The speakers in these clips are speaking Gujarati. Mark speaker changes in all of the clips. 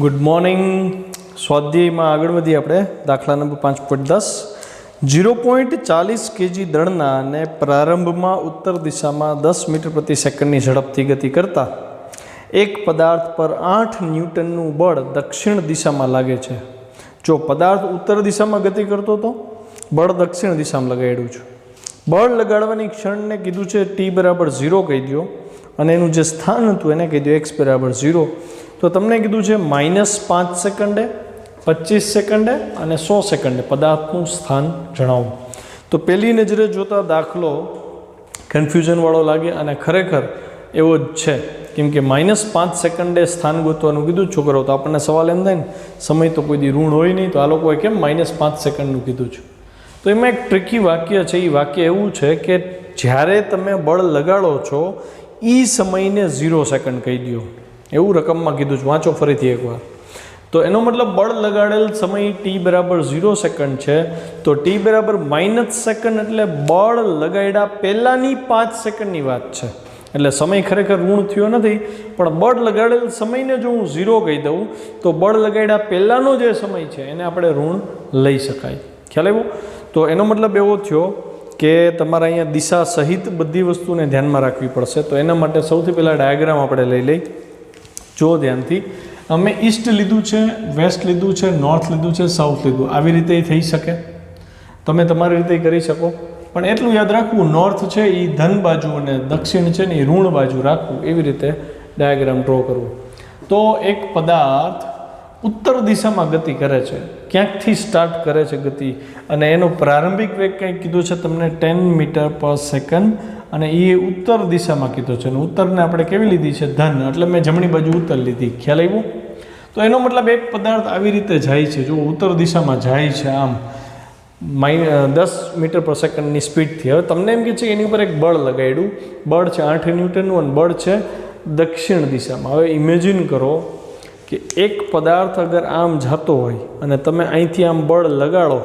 Speaker 1: Good morning. સ્વાધ્યાયમાં આગળ વધીએ આપણે. દાખલા નંબર 5.10 0.40 kg દળના અને પ્રારંભમાં ઉત્તર દિશામાં 10 મીટર પ્રતિ સેકન્ડની ઝડપથી ગતિ કરતા એક પદાર્થ પર 8 ન્યૂટનનું બળ દક્ષિણ દિશામાં લાગે છે. જો પદાર્થ ઉત્તર દિશામાં ગતિ કરતો હતો, બળ દક્ષિણ દિશામાં લગાડ્યું છે. બળ લગાડવાની ક્ષણને કીધું છે t બરાબર 0 કહી દો અને એનું જે સ્થાન હતું એને કહી દો x બરાબર 0. તો તમને કીધું છે -5 સેકન્ડે, 25 સેકન્ડે અને 100 સેકન્ડે પદાર્થનું સ્થાન જણાવો. તો પહેલી નજરે જોતા દાખલો કન્ફ્યુઝનવાળો લાગે અને ખરેખર એવો જ છે, કેમ કે -5 સેકન્ડે સ્થાન ગોતવાનું કીધું છોકરો. તો આપણને સવાલ એમ થાય ને, સમય તો કોઈ દી ઋણ હોય નહીં, તો આ લોકોએ કેમ -5 સેકન્ડનું કીધું છે? તો એમાં એક ટ્રિકી વાક્ય છે. એ વાક્ય એવું છે કે જ્યારે તમે બળ લગાડો છો એ સમયને 0 સેકન્ડ કહી દો, એવું રકમમાં કીધું છે. વાંચો ફરીથી એકવાર. તો એનો મતલબ બળ લગાડેલ સમય t બરાબર 0 સેકન્ડ છે. તો t બરાબર -, સેકન્ડ એટલે બળ લગાડ્યા પહેલાંની 5 સેકન્ડની વાત છે. એટલે સમય ખરેખર ઋણ થયો નથી, પણ બળ લગાડેલ સમયને જો હું 0 કહી દઉં તો બળ લગાડ્યા પહેલાંનો જે સમય છે એને આપણે ઋણ લઈ શકાય. ખ્યાલ આવ્યો? તો એનો મતલબ એવો થયો કે તમારે અહીંયા દિશા સહિત બધી વસ્તુને ધ્યાનમાં રાખવી પડશે. તો એના માટે સૌથી પહેલાં ડાયાગ્રામ આપણે લઈ લઈ. જો ધ્યાનથી, અમે ઈસ્ટ લીધું છે, વેસ્ટ લીધું છે, નોર્થ લીધું છે, સાઉથ લીધું. આવી રીતે થઈ શકે, તમે તમારી રીતે કરી શકો, પણ એટલું યાદ રાખવું, નોર્થ છે એ ધન બાજુ અને દક્ષિણ છે ને એ ઋણ બાજુ રાખવું. એવી રીતે ડાયાગ્રામ ડ્રો કરવું. તો એક પદાર્થ ઉત્તર દિશામાં ગતિ કરે છે, ક્યાંકથી સ્ટાર્ટ કરે છે ગતિ, અને એનો પ્રારંભિક વેગ કંઈક કીધું છે તમને 10 મીટર પર સેકન્ડ, અને એ ઉત્તર દિશામાં કીધો છે. અને ઉત્તરને આપણે કેવી લીધી છે? ધન, એટલે મેં જમણી બાજુ ઉત્તર લીધી. ખ્યાલ આવ્યો? તો એનો મતલબ એક પદાર્થ આવી રીતે જાય છે, જો ઉત્તર દિશામાં જાય છે આમ 10 મીટર પર સેકન્ડની સ્પીડથી. હવે તમને એમ કે છે એની ઉપર એક બળ લગાડ્યું, બળ છે 8 ન્યૂટનનું અને બળ છે દક્ષિણ દિશામાં. હવે ઇમેજિન કરો કે એક પદાર્થ અગર આમ જતો હોય અને તમે અહીંથી આમ બળ લગાડો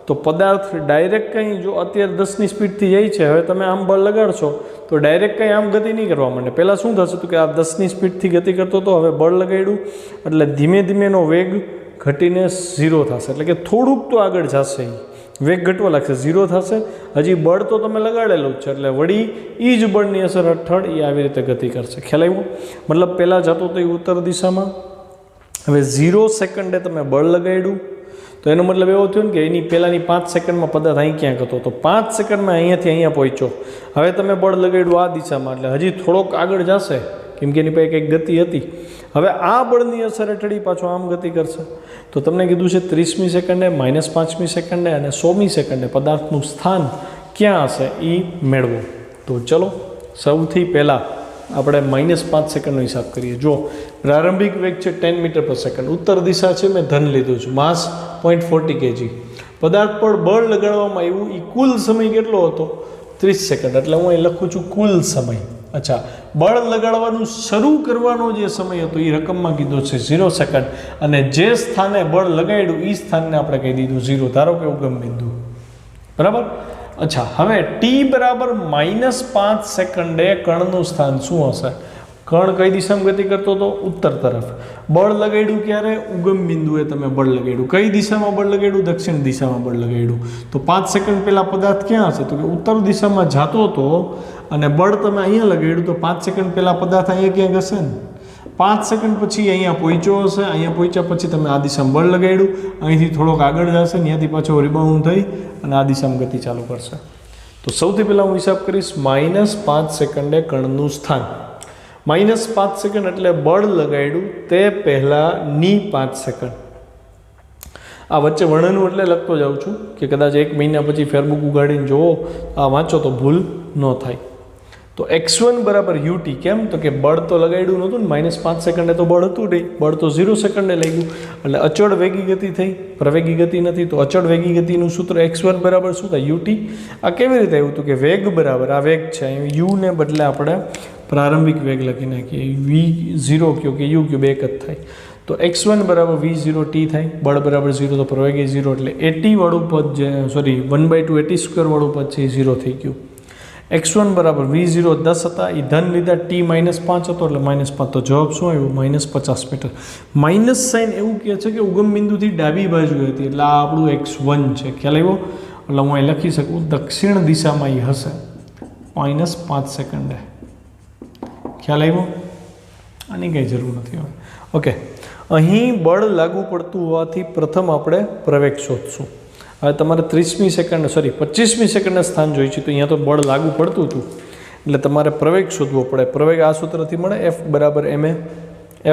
Speaker 1: તો પદાર્થ ડાયરેક્ટ કંઈ, જો અત્યારે 10ની સ્પીડથી જાય છે, હવે તમે આમ બળ લગાડશો તો ડાયરેક્ટ કંઈ આમ ગતિ નહીં કરવા માંડે. પહેલાં શું થશે તો કે આ 10ની સ્પીડથી ગતિ કરતો હતો, હવે બળ લગાડ્યું એટલે ધીમે ધીમે એનો વેગ ઘટીને 0 થશે. એટલે કે થોડુંક તો આગળ જશે, વેગ ઘટવા લાગશે, 0 થશે. હજી બળ તો તમે લગાડેલું જ છે, એટલે વળી એ જ બળની અસર હેઠળ એ આવી રીતે ગતિ કરશે. ખ્યાલ આવ્યો? મતલબ પહેલાં જતો તો એ ઉત્તર દિશામાં, હવે 0 સેકન્ડે તમે બળ લગાડ્યું, તો એનો મતલબ એવો થયો ને કે એની પહેલાંની 5 સેકન્ડમાં પદાર્થ અહીં ક્યાંક હતો, તો 5 સેકન્ડમાં અહીંયાથી અહીંયા પહોંચ્યો. હવે તમે બળ લગાડ્યું આ દિશામાં, એટલે હજી થોડોક આગળ જશે, કેમ કે એની પાસે કંઈક ગતિ હતી. હવે આ બળની અસર હેઠળ પાછો આમ ગતિ કરશે. તો તમને કીધું છે 30મી સેકન્ડે, -5મી સેકન્ડે અને 100મી સેકન્ડે પદાર્થનું સ્થાન ક્યાં હશે એ મેળવો. તો ચલો સૌથી પહેલાં આપણે -5 સેકન્ડનો હિસાબ કરીએ. જો પ્રારંભિક વેગ છે 10 મીટર પર સેકન્ડ, ઉત્તર દિશા છે, મેં ધન લીધું છે, માસ 0.40 kg. પદાર્થ પર બળ લગાડવામાં આવ્યું, એ કુલ સમય કેટલો હતો? 30 સેકન્ડ. એટલે હું અહીં લખું છું કુલ સમય. અચ્છા, બળ લગાડવાનું શરૂ કરવાનો જે સમય હતો એ રકમમાં કીધો છે 0 સેકન્ડ, અને જે સ્થાને બળ લગાડ્યું એ સ્થાનને આપણે કહી દીધું 0. ધારો કે ઉગમ બિંદુ. બરાબર? અચ્છા, હવે t બરાબર -5 સેકન્ડે કણનું સ્થાન શું હશે? કણ કઈ દિશામાં ગતિ કરતો હતો? ઉત્તર તરફ. બળ લગાડ્યું ક્યારે? ઉગમ બિંદુએ તમે બળ લગાડ્યું. કઈ દિશામાં બળ લગાડ્યું? દક્ષિણ દિશામાં બળ લગાડ્યું. તો 5 સેકન્ડ પહેલાં પદાર્થ ક્યાં હશે? તો કે ઉત્તર દિશામાં જતો હતો અને બળ તમે અહીંયા લગાડ્યું, તો 5 સેકન્ડ પહેલાં પદાર્થ અહીંયા ક્યાંક હશે ને. 5 સેકન્ડ પછી અહીંયા પહોંચ્યો હશે, અહીંયા પહોંચ્યા પછી તમે આ દિશામાં બળ લગાડ્યું, અહીંથી થોડોક આગળ જશે, ત્યાંથી પાછો રિબાઉન્ડ થઈ અને આ દિશામાં ગતિ ચાલુ કરશે. તો સૌથી પહેલાં હું હિસાબ કરીશ -5 સેકન્ડે કણનું સ્થાન. -5 સેકન્ડ એટલે બળ લગાડ્યું તે પહેલાંની 5 સેકન્ડ. આ વચ્ચે વર્ણનું એટલે લખતો જાઉં છું કે કદાચ 1 મહિના પછી ફેરબુક ઉગાડીને જુઓ, આ વાંચો તો ભૂલ ન થાય. તો x1 બરાબર ut. કેમ? તો કે બળ તો લગાડ્યું નહોતું ને, -5 સેકન્ડે તો બળ હતું નહીં, બળ તો 0 સેકન્ડે લાગ્યું, એટલે અચળ વેગી ગતિ થઈ, પ્રવેગી ગતિ નથી. તો અચળ વેગી ગતિનું સૂત્ર x1 બરાબર શું થાય? ut. આ કેવી રીતે આવ્યું? તો કે વેગ બરાબર આ વેગ છે, u ને બદલે આપણે પ્રારંભિક વેગ લખી નાખીએ, v0 કયો કે u કયો બે એક જ થાય. તો x1 બરાબર v0t થાય, બળ બરાબર 0, તો પ્રવેગી 0, એટલે 80 વાળું પદ જે 1/2 80² વાળું પદ છે એ 0 થઈ ગયું. x1 બરાબર v0 10 હતા, એ ધન લીધા, t -5 હતો એટલે -5. તો જવાબ શું આવ્યો? -50 મીટર. માઇનસ સાઇન એવું કહે છે કે ઉગમ બિંદુથી ડાબી બાજુ હતી, એટલે આ આપણું x1 છે. ખ્યાલ આવ્યો? એટલે હું અહીં લખી શકું દક્ષિણ દિશામાં એ હશે -5 સેકન્ડે. ખ્યાલ આવ્યો? આની કંઈ જરૂર નથી હવે. ઓકે, અહીં બળ લાગુ પડતું હોવાથી પ્રથમ આપણે પ્રવેગ શોધશું. હવે તમારે 30મી સેકન્ડ 25મી સેકન્ડના સ્થાન જોઈએ છે, તો અહીંયા તો બળ લાગુ પડતું હતું એટલે તમારે પ્રવેગ શોધવો પડે. પ્રવેગ આ સૂત્રથી મળે, F બરાબર ma.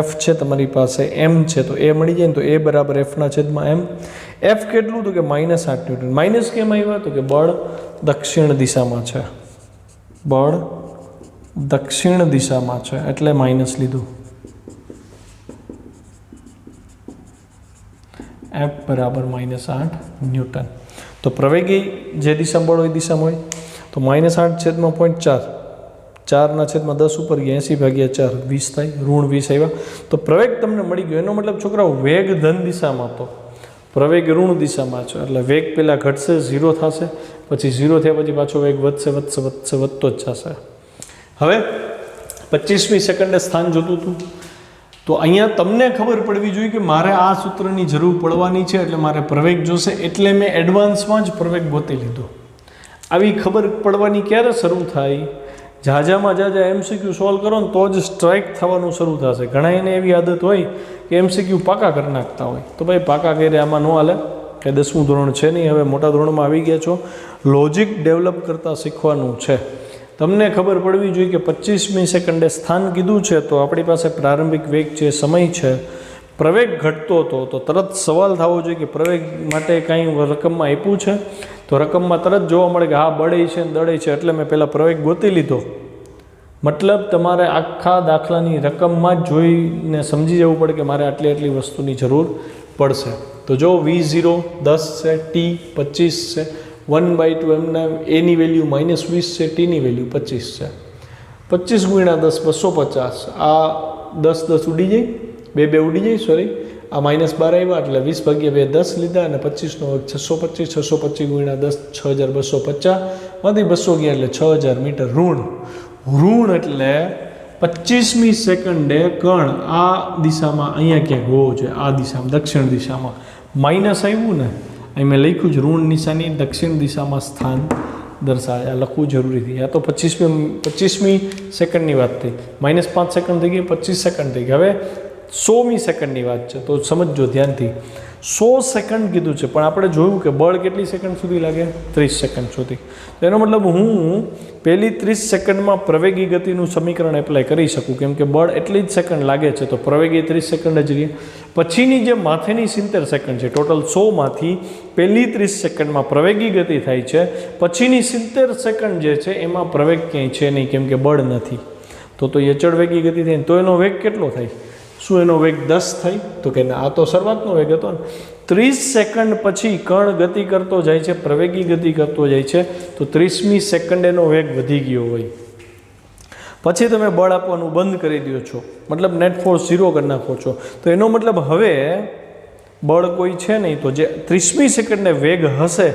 Speaker 1: F છે તમારી પાસે, m છે તો a મળી જાય ને, તો a બરાબર F/m. F કેટલું? તો કે -8 ન્યૂટન. માઇનસ કેમ આવ્યા? તો કે બળ દક્ષિણ દિશામાં છે, બળ દક્ષિણ દિશામાં છે એટલે માઇનસ લીધું. F બરાબર -8 ન્યૂટન. તો પ્રવેગી જે દિશામાં બળ હોય દિશામાં હોય, તો -8/0.4, 4/10 ઉપર ગયા, 80/4 20 થાય, ઋણ 20 આવ્યા. તો પ્રવેગ તમને મળી ગયો. એનો મતલબ છોકરાઓ વેગ ધન દિશામાં હતો, પ્રવેગ ઋણ દિશામાં છે એટલે વેગ પહેલાં ઘટશે, 0 થશે, પછી 0 થયા પછી પાછો વેગ વધતો જ જશે. હવે 25મી સેકન્ડે સ્થાન જોતું હતું, તો અહીંયા તમને ખબર પડવી જોઈએ કે મારે આ સૂત્રની જરૂર પડવાની છે એટલે મારે પ્રવેગ જોશે, એટલે મેં એડવાન્સમાં જ પ્રવેગ ગોતી લીધો. આવી ખબર પડવાની ક્યારે શરૂ થાય? ઝાઝા MCQ સોલ્વ કરો ને તો જ સ્ટ્રાઇક થવાનું શરૂ થશે. ઘણા એને એવી આદત હોય કે MCQ પાકા કરી નાખતા હોય, તો ભાઈ પાકા કરે આમાં ન હાલે, કે 10મું ધોરણ છે નહીં, હવે મોટા ધોરણમાં આવી ગયા છો, લોજિક ડેવલપ કરતાં શીખવાનું છે. તમને ખબર પડવી જોઈએ કે 25મી સેકન્ડે સ્થાન કીધું છે, તો આપણી પાસે પ્રારંભિક વેગ છે, સમય છે, પ્રવેગ ઘટતો હતો, તો તરત સવાલ થવો જોઈએ કે પ્રવેગ માટે કાંઈ રકમમાં આપ્યું છે? તો રકમમાં તરત જોવા મળે કે હા બળે છે ને દળે છે, એટલે મેં પહેલાં પ્રવેગ ગોતી લીધો. મતલબ તમારે આખા દાખલાની રકમમાં જ જોઈને સમજી જવું પડે કે મારે આટલી વસ્તુની જરૂર પડશે. તો જો v0 10 છે, t 25 છે, 1/2 એમના એની વેલ્યુ -20 છે, ટીની વેલ્યુ 25 છે. 25 × 10 250. આ 10 ઉડી જાય, 2 ઉડી જાય, સોરી, આ -12 આવ્યા એટલે 20/2 10 લીધા, અને 25નો વર્ગ 625, 625 × 10 6250, માંથી 200 ગયા એટલે 6000 મીટર ઋણ. એટલે 25મી સેકન્ડે કણ આ દિશામાં અહીંયા ક્યાંક હોવો જોઈએ, આ દિશામાં દક્ષિણ દિશામાં. માઇનસ આવ્યું ને, અહીં મેં લખ્યું જ ઋણ નિશાની દક્ષિણ દિશામાં સ્થાન દર્શાવે, આ લખવું જરૂરી થઈ. આ તો 25મી સેકન્ડની વાત થઈ, -5 સેકન્ડ થઈ ગઈ, 25 સેકન્ડ થઈ ગઈ. હવે 100મી સેકન્ડની વાત છે, તો સમજજો ધ્યાનથી. 100 સેકન્ડ કીધું છે, પણ આપણે જોયું કે બળ કેટલી સેકન્ડ સુધી લાગે? 30 સેકન્ડ સુધી. તો એનો મતલબ હું પહેલી 30 સેકન્ડમાં પ્રવેગી ગતિનું સમીકરણ એપ્લાય કરી શકું, કેમ કે બળ એટલી જ સેકન્ડ લાગે છે, તો પ્રવેગી 30 સેકન્ડ જ રહે. પછીની જે માથેની 70 સેકન્ડ છે, ટોટલ 100માંથી પહેલી 30 સેકન્ડમાં પ્રવેગી ગતિ થાય છે, પછીની 70 સેકન્ડ જે છે એમાં પ્રવેગ ક્યાંય છે નહીં, કેમ કે બળ નથી. તો એ અચળ વેગી ગતિ થાય, તો એનો વેગ કેટલો થાય? શું એનો વેગ 10 થાય? તો કે ના, આ તો શરૂઆતનો વેગ હતો ને. 30 સેકન્ડ પછી કણ ગતિ કરતો જાય છે, પ્રવેગી ગતિ કરતો જાય છે, તો 30મી સેકન્ડ એનો વેગ વધી ગયો હોય. પછી તમે બળ આપવાનું બંધ કરી દો છો, મતલબ નેટ ફોર્સ 0 કરી નાખો છો. તો એનો મતલબ હવે બળ કોઈ છે નહીં, તો જે 30મી સેકન્ડે વેગ હશે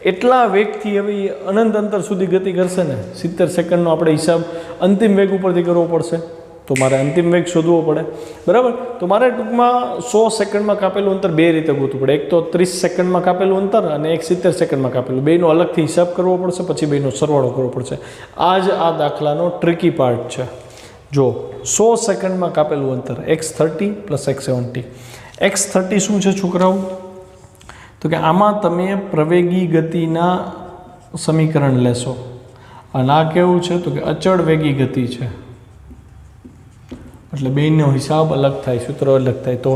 Speaker 1: એટલા વેગથી હવે અનંત અંતર સુધી ગતિ કરશે ને. 70 સેકન્ડનો આપણે હિસાબ અંતિમ વેગ ઉપરથી કરવો પડશે, તો મારે અંતિમ વેગ શોધવો પડે, બરાબર. તો મારે ટૂંકમાં 100 સેકન્ડમાં કાપેલું અંતર બે રીતે ગોતવું પડે. એક તો 30 સેકન્ડમાં કાપેલું અંતર અને એક 70 સેકન્ડમાં કાપેલું, બેનો અલગથી હિસાબ કરવો પડશે, પછી બેનો સરવાળો કરવો પડશે. આ જ આ દાખલાનો ટ્રિકી પાર્ટ છે. જો 100 સેકન્ડમાં કાપેલું અંતર x30 + x70. x30 શું છે છોકરાઓ? તો કે આમાં તમે પ્રવેગી ગતિના સમીકરણ લેશો, અને આ કેવું છે? તો કે અચળ વેગી ગતિ છે, એટલે બેનો હિસાબ અલગ થાય, સૂત્ર અલગ થાય. તો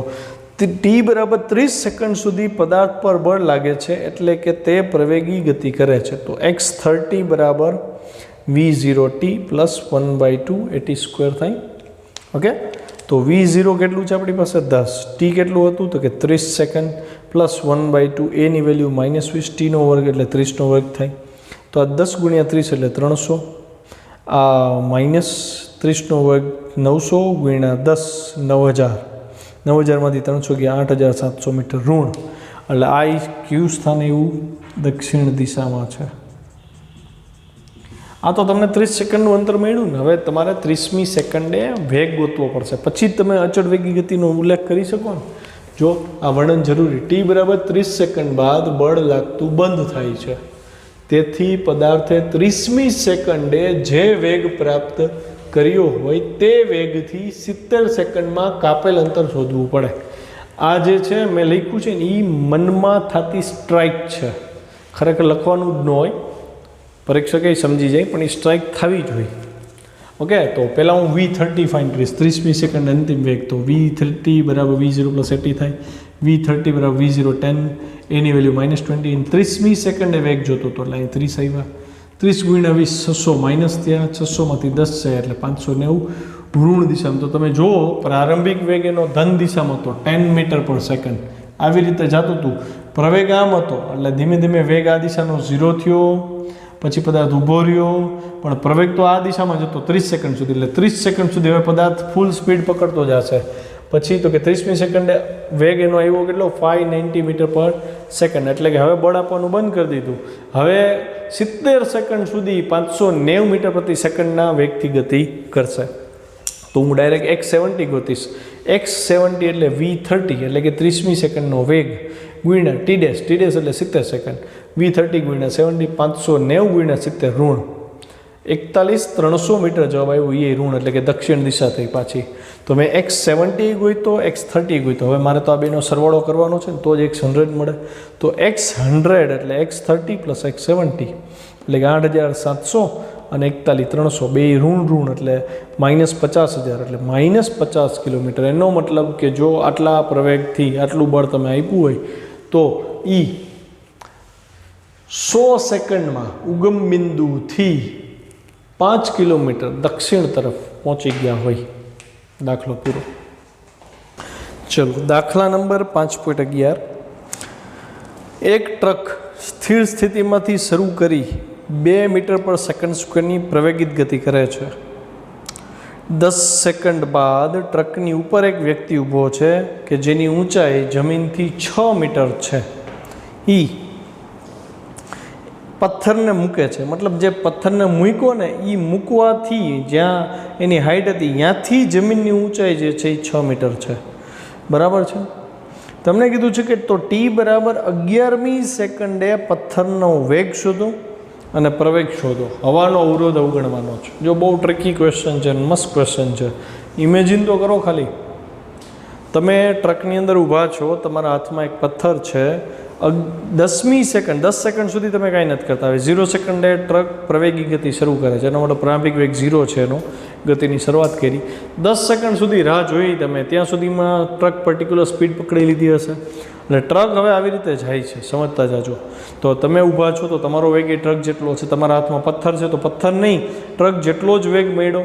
Speaker 1: t બરાબર 30 સેકન્ડ સુધી પદાર્થ પર બળ લાગે છે, એટલે કે તે પ્રવેગી ગતિ કરે છે. તો x30 બરાબર v0t + 1/2 at² થાય. ઓકે, તો v0 કેટલું છે આપણી પાસે? 10. t કેટલું હતું? તો કે 30 સેકન્ડ + 1/2, એની વેલ્યુ -20, tનો વર્ગ એટલે 30નો વર્ગ થાય. તો આ 10 × 30 એટલે 300, આ -30નો વર્ગ 900 × 10 9000, 9000માંથી 300 ગયા 8700 મીટર ઋણ. એટલે આ ક્યુ સ્થાન એવું દક્ષિણ દિશામાં છે. આ તો તમને 30 સેકન્ડનું અંતર મળ્યું ને, હવે તમારે 30મી સેકન્ડે વેગ ગોતવો પડશે, પછી જ તમે અચળ વેગી ગતિનો ઉલ્લેખ કરી શકો ને. જો આ વર્ણન જરૂરી. t બરાબર 30 સેકન્ડ બાદ બળ લાગતું બંધ થાય છે, તેથી પદાર્થે 30મી સેકન્ડે જે વેગ પ્રાપ્ત કર્યો હોય તે વેગથી 70 સેકન્ડમાં કાપેલ અંતર શોધવું પડે. આ જે છે મેં લખ્યું છે ને, એ મનમાં થતી સ્ટ્રાઇક છે, ખરેખર લખવાનું જ ન હોય, પરીક્ષકે સમજી જાય, પણ એ સ્ટ્રાઇક થવી જોઈએ. ઓકે, તો પહેલાં હું v30 ફાઇન કરીશ. 30મી સેકન્ડ અંતિમ વેગ, તો v30 બરાબર v0 પ્લસ 80 થાય. v30 બરાબર v0 10, એની વેલ્યુ -20. 30મી સેકન્ડે વેગ જોતો હતો એટલે અહીં 30 આવ્યા. 30 ગુણ્યા 20 600 માઇનસ થયા, 600માંથી 10 છે એટલે 590 ઋણ દિશામાં. તો તમે જુઓ પ્રારંભિક વેગ એનો ધન દિશામાં હતો 10 મીટર પર સેકન્ડ, આવી રીતે જતું હતું. પ્રવેગ આમ હતો એટલે ધીમે ધીમે વેગ આ દિશાનો 0 થયો, પછી પદાર્થ ઊભો રહ્યો, પણ પ્રવેગ તો આ દિશામાં જ હતો 30 સેકન્ડ સુધી. એટલે 30 સેકન્ડ સુધી હવે પદાર્થ ફૂલ સ્પીડ પકડતો જશે. પછી તો કે 30મી સેકન્ડે વેગ એનો આવ્યો કેટલો 590 મીટર પર સેકન્ડ, એટલે કે હવે બળ આપવાનું બંધ કરી દીધું. હવે 70 સેકન્ડ સુધી 590 મીટર પ્રતિ સેકન્ડના વેગથી ગતિ કરશે. તો હું ડાયરેક્ટ x70 ગોતીશ. x70 એટલે v30 એટલે કે 30મી સેકન્ડનો વેગ ગુણ્યા t ડેશ એટલે 70 સેકન્ડ. v30 ગુણ્યા 70, 590 ગુણ્યા 70 ઋણ 41300 મીટર જવાબ આવ્યો. એ ઋણ એટલે કે દક્ષિણ દિશા થઈ પાછી. તો મેં x70 ગોઈતો, x30 ગોઈતો. હવે મારે તો આ બેનો સરવાળો કરવાનો છે ને, તો જ x100 મળે. તો x100 એટલે x30 પ્લસ x70 એટલે કે 8700 અને 41300 બે ઋણ એટલે -50,000 એટલે -50 કિલોમીટર. એનો મતલબ કે જો આટલા પ્રવેગથી આટલું બળ તમે આપ્યું હોય તો એ 100 સેકન્ડમાં ઉગમ બિંદુથી 5 કિલોમીટર દક્ષિણ તરફ પહોંચી ગયા હોય. દાખલો પૂરો. ચલો, દાખલા નંબર 5.11. એક ટ્રક સ્થિર સ્થિતિમાંથી શરૂ કરી 2 મીટર પર સેકન્ડ સ્ક્વેરની પ્રવેગિત ગતિ કરે છે. 10 સેકન્ડ બાદ ટ્રકની ઉપર એક વ્યક્તિ ઊભો છે કે જેની ઊંચાઈ જમીનથી 6 મીટર છે. એ પથ્થરને મૂકે છે, મતલબ જે પથ્થરને મૂક્યો ને એ મૂકવાથી જ્યાં એની હાઈટ હતી ત્યાંથી જમીનની ઊંચાઈ જે છે એ 6 મીટર છે. બરાબર છે. તમને કીધું છે કે તો t બરાબર 11મી સેકન્ડે પથ્થરનો વેગ શોધો અને પ્રવેગ શોધો. હવાનો અવરોધ અવગણવાનો છે. જો બહુ ટ્રિકી ક્વેશ્ચન છે, મસ્ત ક્વેશ્ચન છે. ઇમેજિન તો કરો ખાલી. તમે ટ્રકની અંદર ઊભા છો, તમારા હાથમાં એક પથ્થર છે. 10મી સેકન્ડ 10 સેકન્ડ સુધી તમે કાંઈ નથી કરતા. હવે 0 સેકન્ડે ટ્રક પ્રવેગી ગતિ શરૂ કરે છે, એનો મોટો પ્રારંભિક વેગ 0 છે, એનો ગતિની શરૂઆત કરી. 10 સેકન્ડ સુધી રાહ જોઈ તમે, ત્યાં સુધીમાં ટ્રક પર્ટિક્યુલર સ્પીડ પકડી લીધી હશે. એટલે ટ્રક હવે આવી રીતે જાય છે, સમજતા જાજો. તો તમે ઊભા છો તો તમારો વેગ એ ટ્રક જેટલો છે, તમારા હાથમાં પથ્થર છે તો પથ્થર નહીં, ટ્રક જેટલો જ વેગ મળ્યો.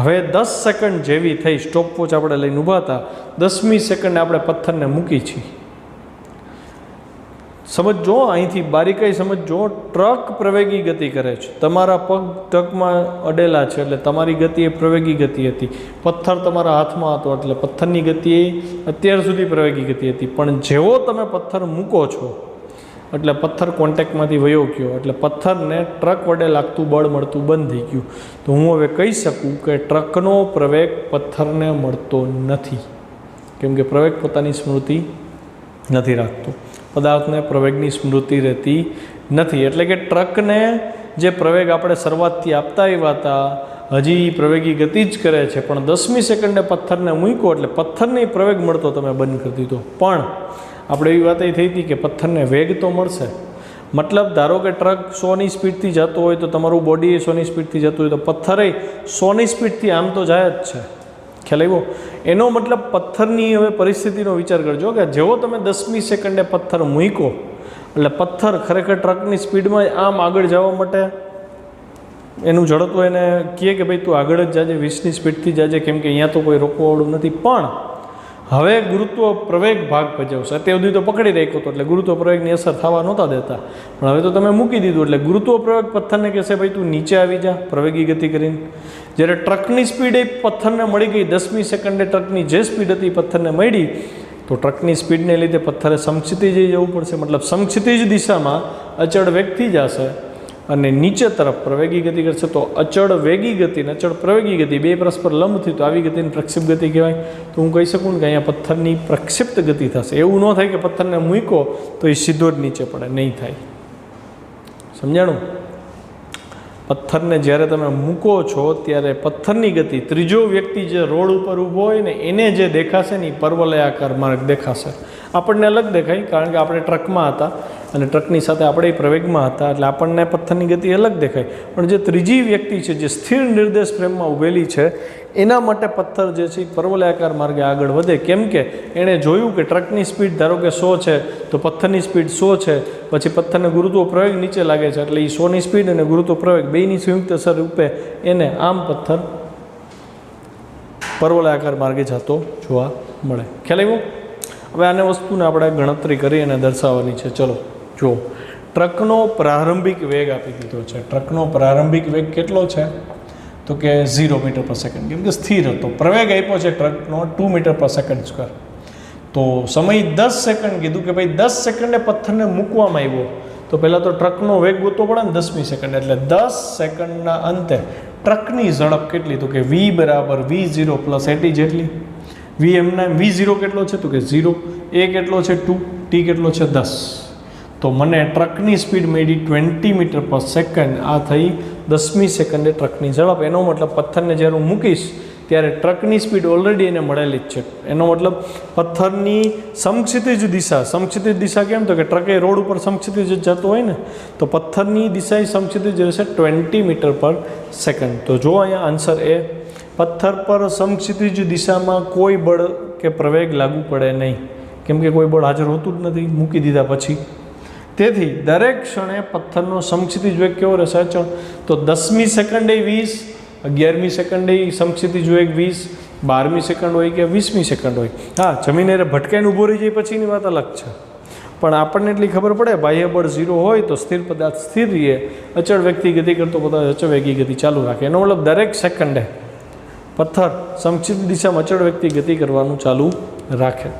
Speaker 1: હવે 10 સેકન્ડ જેવી થઈ, સ્ટોપ વોચ આપણે લઈને ઊભા હતા, 10મી સેકન્ડે આપણે પથ્થરને મૂકી છીએ. સમજો, અહીંથી બારીકાઈ સમજો. ટ્રક પ્રવેગી ગતિ કરે છે, તમારા પગ ટ્રકમાં અડેલા છે એટલે તમારી ગતિ એ પ્રવેગી ગતિ હતી. પથ્થર તમારા હાથમાં હતો એટલે પથ્થરની ગતિ એ અત્યાર સુધી પ્રવેગી ગતિ હતી. પણ જેવો તમે પથ્થર મૂકો છો એટલે પથ્થર કોન્ટેક્ટમાંથી વયો ગયો, એટલે પથ્થરને ટ્રક વડે લાગતું બળ મળતું બંધ થઈ ગયું. તો હું હવે કહી શકું કે ટ્રકનો પ્રવેગ પથ્થરને મળતો નથી, કેમ કે પ્રવેગ પોતાની સ્મૃતિ નથી રાખતો. પદાર્થને પ્રવેગની સ્મૃતિ રહેતી નથી. એટલે કે ટ્રકને જે પ્રવેગ આપણે શરૂઆતથી આપતા આવ્યા હતા, હજી પ્રવેગી ગતિ જ કરે છે, પણ 10મી સેકન્ડે પથ્થરને મૂક્યો એટલે પથ્થરને પ્રવેગ મળતો તમે બંધ કરી દીધો. પણ આપણે એવી વાત એ થઈ હતી કે પથ્થરને વેગ તો મળશે. મતલબ ધારો કે ટ્રક 100ની સ્પીડથી જતો હોય તો તમારું બોડી 100ની સ્પીડથી જતું હોય તો પથ્થરે 100ની સ્પીડથી આમ તો જાય જ છે. ખ્યાલ આવ્યો? એનો મતલબ પથ્થરની હવે પરિસ્થિતિનો વિચાર કરજો કે જેવો તમે 10મી સેકન્ડે પથ્થર મૂક્યો એટલે પથ્થર ખરેખર ટ્રકની સ્પીડમાં આમ આગળ જવા માટે એનું ઝડપતું એને કહે કે ભાઈ તું આગળ જ જાજે, 20ની સ્પીડથી જાજે, કેમ કે અહીંયા તો કોઈ રોકવાવાળું નથી. પણ હવે ગુરુત્વ પ્રવેગ ભાગ ભજવશે. અત્યાર સુધી તો પકડી રાખ્યો હતો એટલે ગુરુત્વ પ્રવેગની અસર થવા નહોતા દેતા, પણ હવે તો તમે મૂકી દીધું એટલે ગુરુત્વ પ્રવેગ પથ્થરને કહેશે ભાઈ તું નીચે આવી જા પ્રવેગી ગતિ કરીને. જ્યારે ટ્રકની સ્પીડ એ પથ્થરને મળી ગઈ, 10મી સેકન્ડે ટ્રકની જે સ્પીડ હતી પથ્થરને મળી, તો ટ્રકની સ્પીડને લીધે પથ્થરે સમક્ષિતિજ જવું પડશે. મતલબ સમક્ષિતિજ દિશામાં અચળ વેગથી જશે. અને નીચે તરફ પ્રવેગી ગતિ કરશે તો અચળ વેગી ગતિ અને અચળ પ્રવેગી ગતિ બે પરસ્પર લંબ થઈ તો આવી ગતિને પ્રક્ષિપ્ત ગતિ કહેવાય. તો હું કહી શકું ને કે અહીંયા પથ્થરની પ્રક્ષિપ્ત ગતિ થશે. એવું ન થાય કે પથ્થરને મૂકો તો એ સીધો જ નીચે પડે, નહીં થાય. સમજાણું? પથ્થરને જ્યારે તમે મૂકો છો ત્યારે પથ્થરની ગતિ ત્રીજો વ્યક્તિ જે રોડ ઉપર ઊભો હોય ને એને જે દેખાશે ને એ પરવલયાકાર માર્ગ દેખાશે. આપણને અલગ દેખાય કારણ કે આપણે ટ્રકમાં હતા અને ટ્રકની સાથે આપણે પ્રવેગમાં હતા એટલે આપણને પથ્થરની ગતિ અલગ દેખાય. પણ જે ત્રીજી વ્યક્તિ છે જે સ્થિર નિર્દેશ ફ્રેમમાં ઊભેલી છે એના માટે પથ્થર જે છે એ પરવલયાકાર માર્ગે આગળ વધે. કેમ કે એણે જોયું કે ટ્રકની સ્પીડ ધારો કે 100 છે તો પથ્થરની સ્પીડ 100 છે, પછી પથ્થરને ગુરુત્વ પ્રવેગ નીચે લાગે છે એટલે એ 100ની સ્પીડ અને ગુરુત્વ પ્રવેગ બેયની સંયુક્ત અસર રૂપે એને આમ પથ્થર પરવલયાકાર માર્ગે જતો જોવા મળે. ખ્યાલ આવ્યો? હવે આને વસ્તુને આપણે ગણતરી કરી અને દર્શાવવાની છે. ચલો જુઓ, ટ્રકનો પ્રારંભિક વેગ આપી દીધો છે. ટ્રકનો પ્રારંભિક વેગ કેટલો છે? તો કે 0 મીટર પર સેકન્ડ, કેમ કે સ્થિર હતો. પ્રવેગ આપ્યો છે ટ્રકનો 2 મીટર પર સેકન્ડ સ્ક્વેર. તો સમય 10 સેકન્ડ કીધું કે ભાઈ 10 સેકન્ડે પથ્થરને મૂકવામાં આવ્યો તો પહેલાં તો ટ્રકનો વેગ ગોતવો પડે ને 10મી સેકન્ડ. એટલે 10 સેકન્ડના અંતે ટ્રકની ઝડપ કેટલી? તો કે v બરાબર v0 પ્લસ at જેટલી. v એમના v0 કેટલો છે? તો કે 0. a કેટલો છે? 2. t કેટલો છે? 10. તો મને ટ્રકની સ્પીડ મળી 20 મીટર પર સેકન્ડ. આ થઈ 10મી સેકન્ડે ટ્રકની ઝડપ. એનો મતલબ પથ્થરને જ્યારે હું મૂકીશ ત્યારે ટ્રકની સ્પીડ ઓલરેડી એને મળેલી જ છે. એનો મતલબ પથ્થરની સમક્ષિતિજ દિશા, સમક્ષિતિજ દિશા કેમ? તો કે ટ્રકે રોડ ઉપર સમક્ષિતિજ જતો હોય ને તો પથ્થરની દિશા સમક્ષિતિજ રહેશે 20 મીટર પર સેકન્ડ. તો જો અહીંયા આન્સર એ, પથ્થર પર સમક્ષિતિજ દિશામાં કોઈ બળ કે પ્રવેગ લાગુ પડે નહીં, કેમ કે કોઈ બળ હાજર હોતું જ નથી મૂકી દીધા પછી. તેથી દરેક ક્ષણે પથ્થરનો સમક્ષિતિજ વેગ કેવો રહેશે? અચળ. તો 10મી સેકન્ડે 20, 11મી સેકન્ડે સમક્ષિતિજ વેગ 20, 12મી સેકન્ડ હોય કે 20મી સેકન્ડ હોય. હા, જમીને ભટકાઈને ઊભો રહી જાય પછીની વાત અલગ છે, પણ આપણને એટલી ખબર પડે બાહ્ય બળ 0 હોય તો સ્થિર પદાર્થ સ્થિર રહે, અચળ વેગથી ગતિ કરતો પદાર્થ અચળ વેગી ગતિ ચાલુ રાખે. એનો મતલબ દરેક સેકન્ડે પથ્થર સમક્ષિતિજ દિશામાં અચળ વેગથી ગતિ કરવાનું ચાલુ રાખે.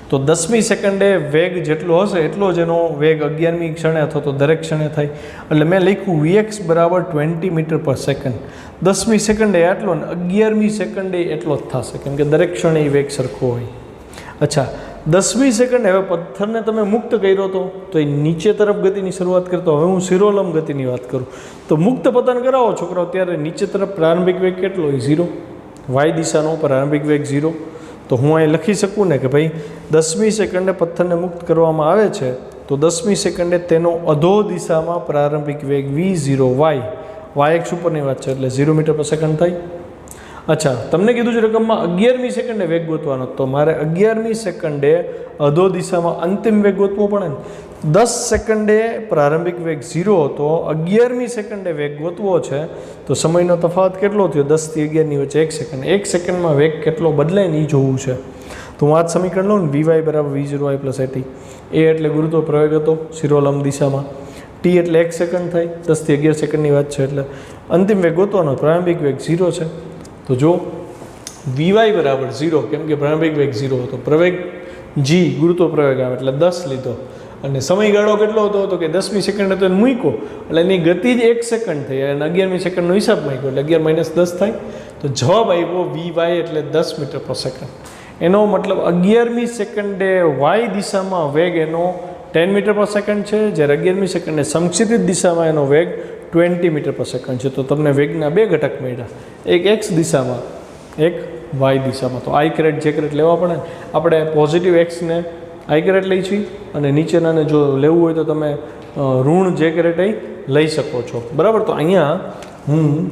Speaker 1: તો 10મી સેકન્ડે વેગ જેટલો હશે એટલો જ એનો વેગ 11મી ક્ષણે અથવા તો દરેક ક્ષણે થાય. એટલે મેં લખ્યું vx બરાબર 20 મીટર પર સેકન્ડ. 10મી સેકન્ડે આટલો ને 11મી સેકન્ડે એટલો જ થશે, કેમ કે દરેક ક્ષણે એ વેગ સરખો હોય. અચ્છા, 10મી સેકન્ડે હવે પથ્થરને તમે મુક્ત કર્યો હતો તો એ નીચે તરફ ગતિની શરૂઆત કરતો. હવે હું શિરોલંબ ગતિની વાત કરું તો મુક્ત પતન કરાવો છોકરાઓ ત્યારે નીચે તરફ પ્રારંભિક વેગ કેટલો હોય? 0. વાય દિશાનો પ્રારંભિક વેગ 0. તો હું અહીં લખી શકું ને કે ભાઈ 10મી સેકન્ડે પથ્થરને મુક્ત કરવામાં આવે છે તો 10મી સેકન્ડે તેનો અધો દિશામાં પ્રારંભિક વેગ v0 y એક્સ ઉપરની વાત છે એટલે 0 મીટર પર સેકન્ડ થાય. અચ્છા, તમને કીધું છે રકમમાં 11મી સેકન્ડે વેગ ગોતવાનો, તો મારે 11મી સેકન્ડે અધો દિશામાં અંતિમ વેગ ગોતવો પડે ને. 10 સેકન્ડે પ્રારંભિક વેગ 0 હતો, 11મી સેકન્ડે વેગ ગોતવો છે તો સમયનો તફાવત કેટલો થયો? 10 થી 11ની વચ્ચે 1 સેકન્ડ. 1 સેકન્ડમાં વેગ કેટલો બદલાય ને એ જોવું છે. તો હું આ જ સમીકરણ લઉં ને, vy બરાબર v0y પ્લસ at. a એટલે ગુરુત્વ પ્રવેગ હતો શિરોલંબ દિશામાં, t એટલે 1 સેકન્ડ થાય, 10 થી 11 સેકન્ડની વાત છે એટલે અંતિમ વેગ ગોતવાનો, પ્રારંભિક વેગ 0 છે. તો જો vy બરાબર 0, કેમ કે પ્રારંભિક વેગ 0 હતો, પ્રવેગ g ગુરુત્વ પ્રવેગ આવે એટલે 10 લીધો અને સમયગાળો કેટલો હતો? તો કે 10મી સેકન્ડે તો એને મૂક્યો એટલે એની ગતિ જ 1 સેકન્ડ થઈ અને 11મી સેકન્ડનો હિસાબ મૂક્યો એટલે 11 - 10 થાય. તો જવાબ આવ્યો vy એટલે 10 મીટર પર સેકન્ડ. એનો મતલબ 11મી સેકન્ડે વાય દિશામાં વેગ એનો 10 મીટર પર સેકન્ડ છે, જ્યારે 11મી સેકન્ડે સમક્ષિતિજ દિશામાં એનો વેગ 20 મીટર પર સેકન્ડ છે. તો તમને વેગના બે ઘટક મળ્યા, એક એક્સ દિશામાં, એક વાય દિશામાં. તો આઈ કેરેટ જે કેરેટ લેવા પડે ને, આપણે પોઝિટિવ એક્સને આઈ કેરેટ લઈ છીએ અને નીચેનાને જો લેવું હોય તો તમે ઋણ જે કેરેટ લઈ શકો છો, બરાબર. તો અહીંયા હું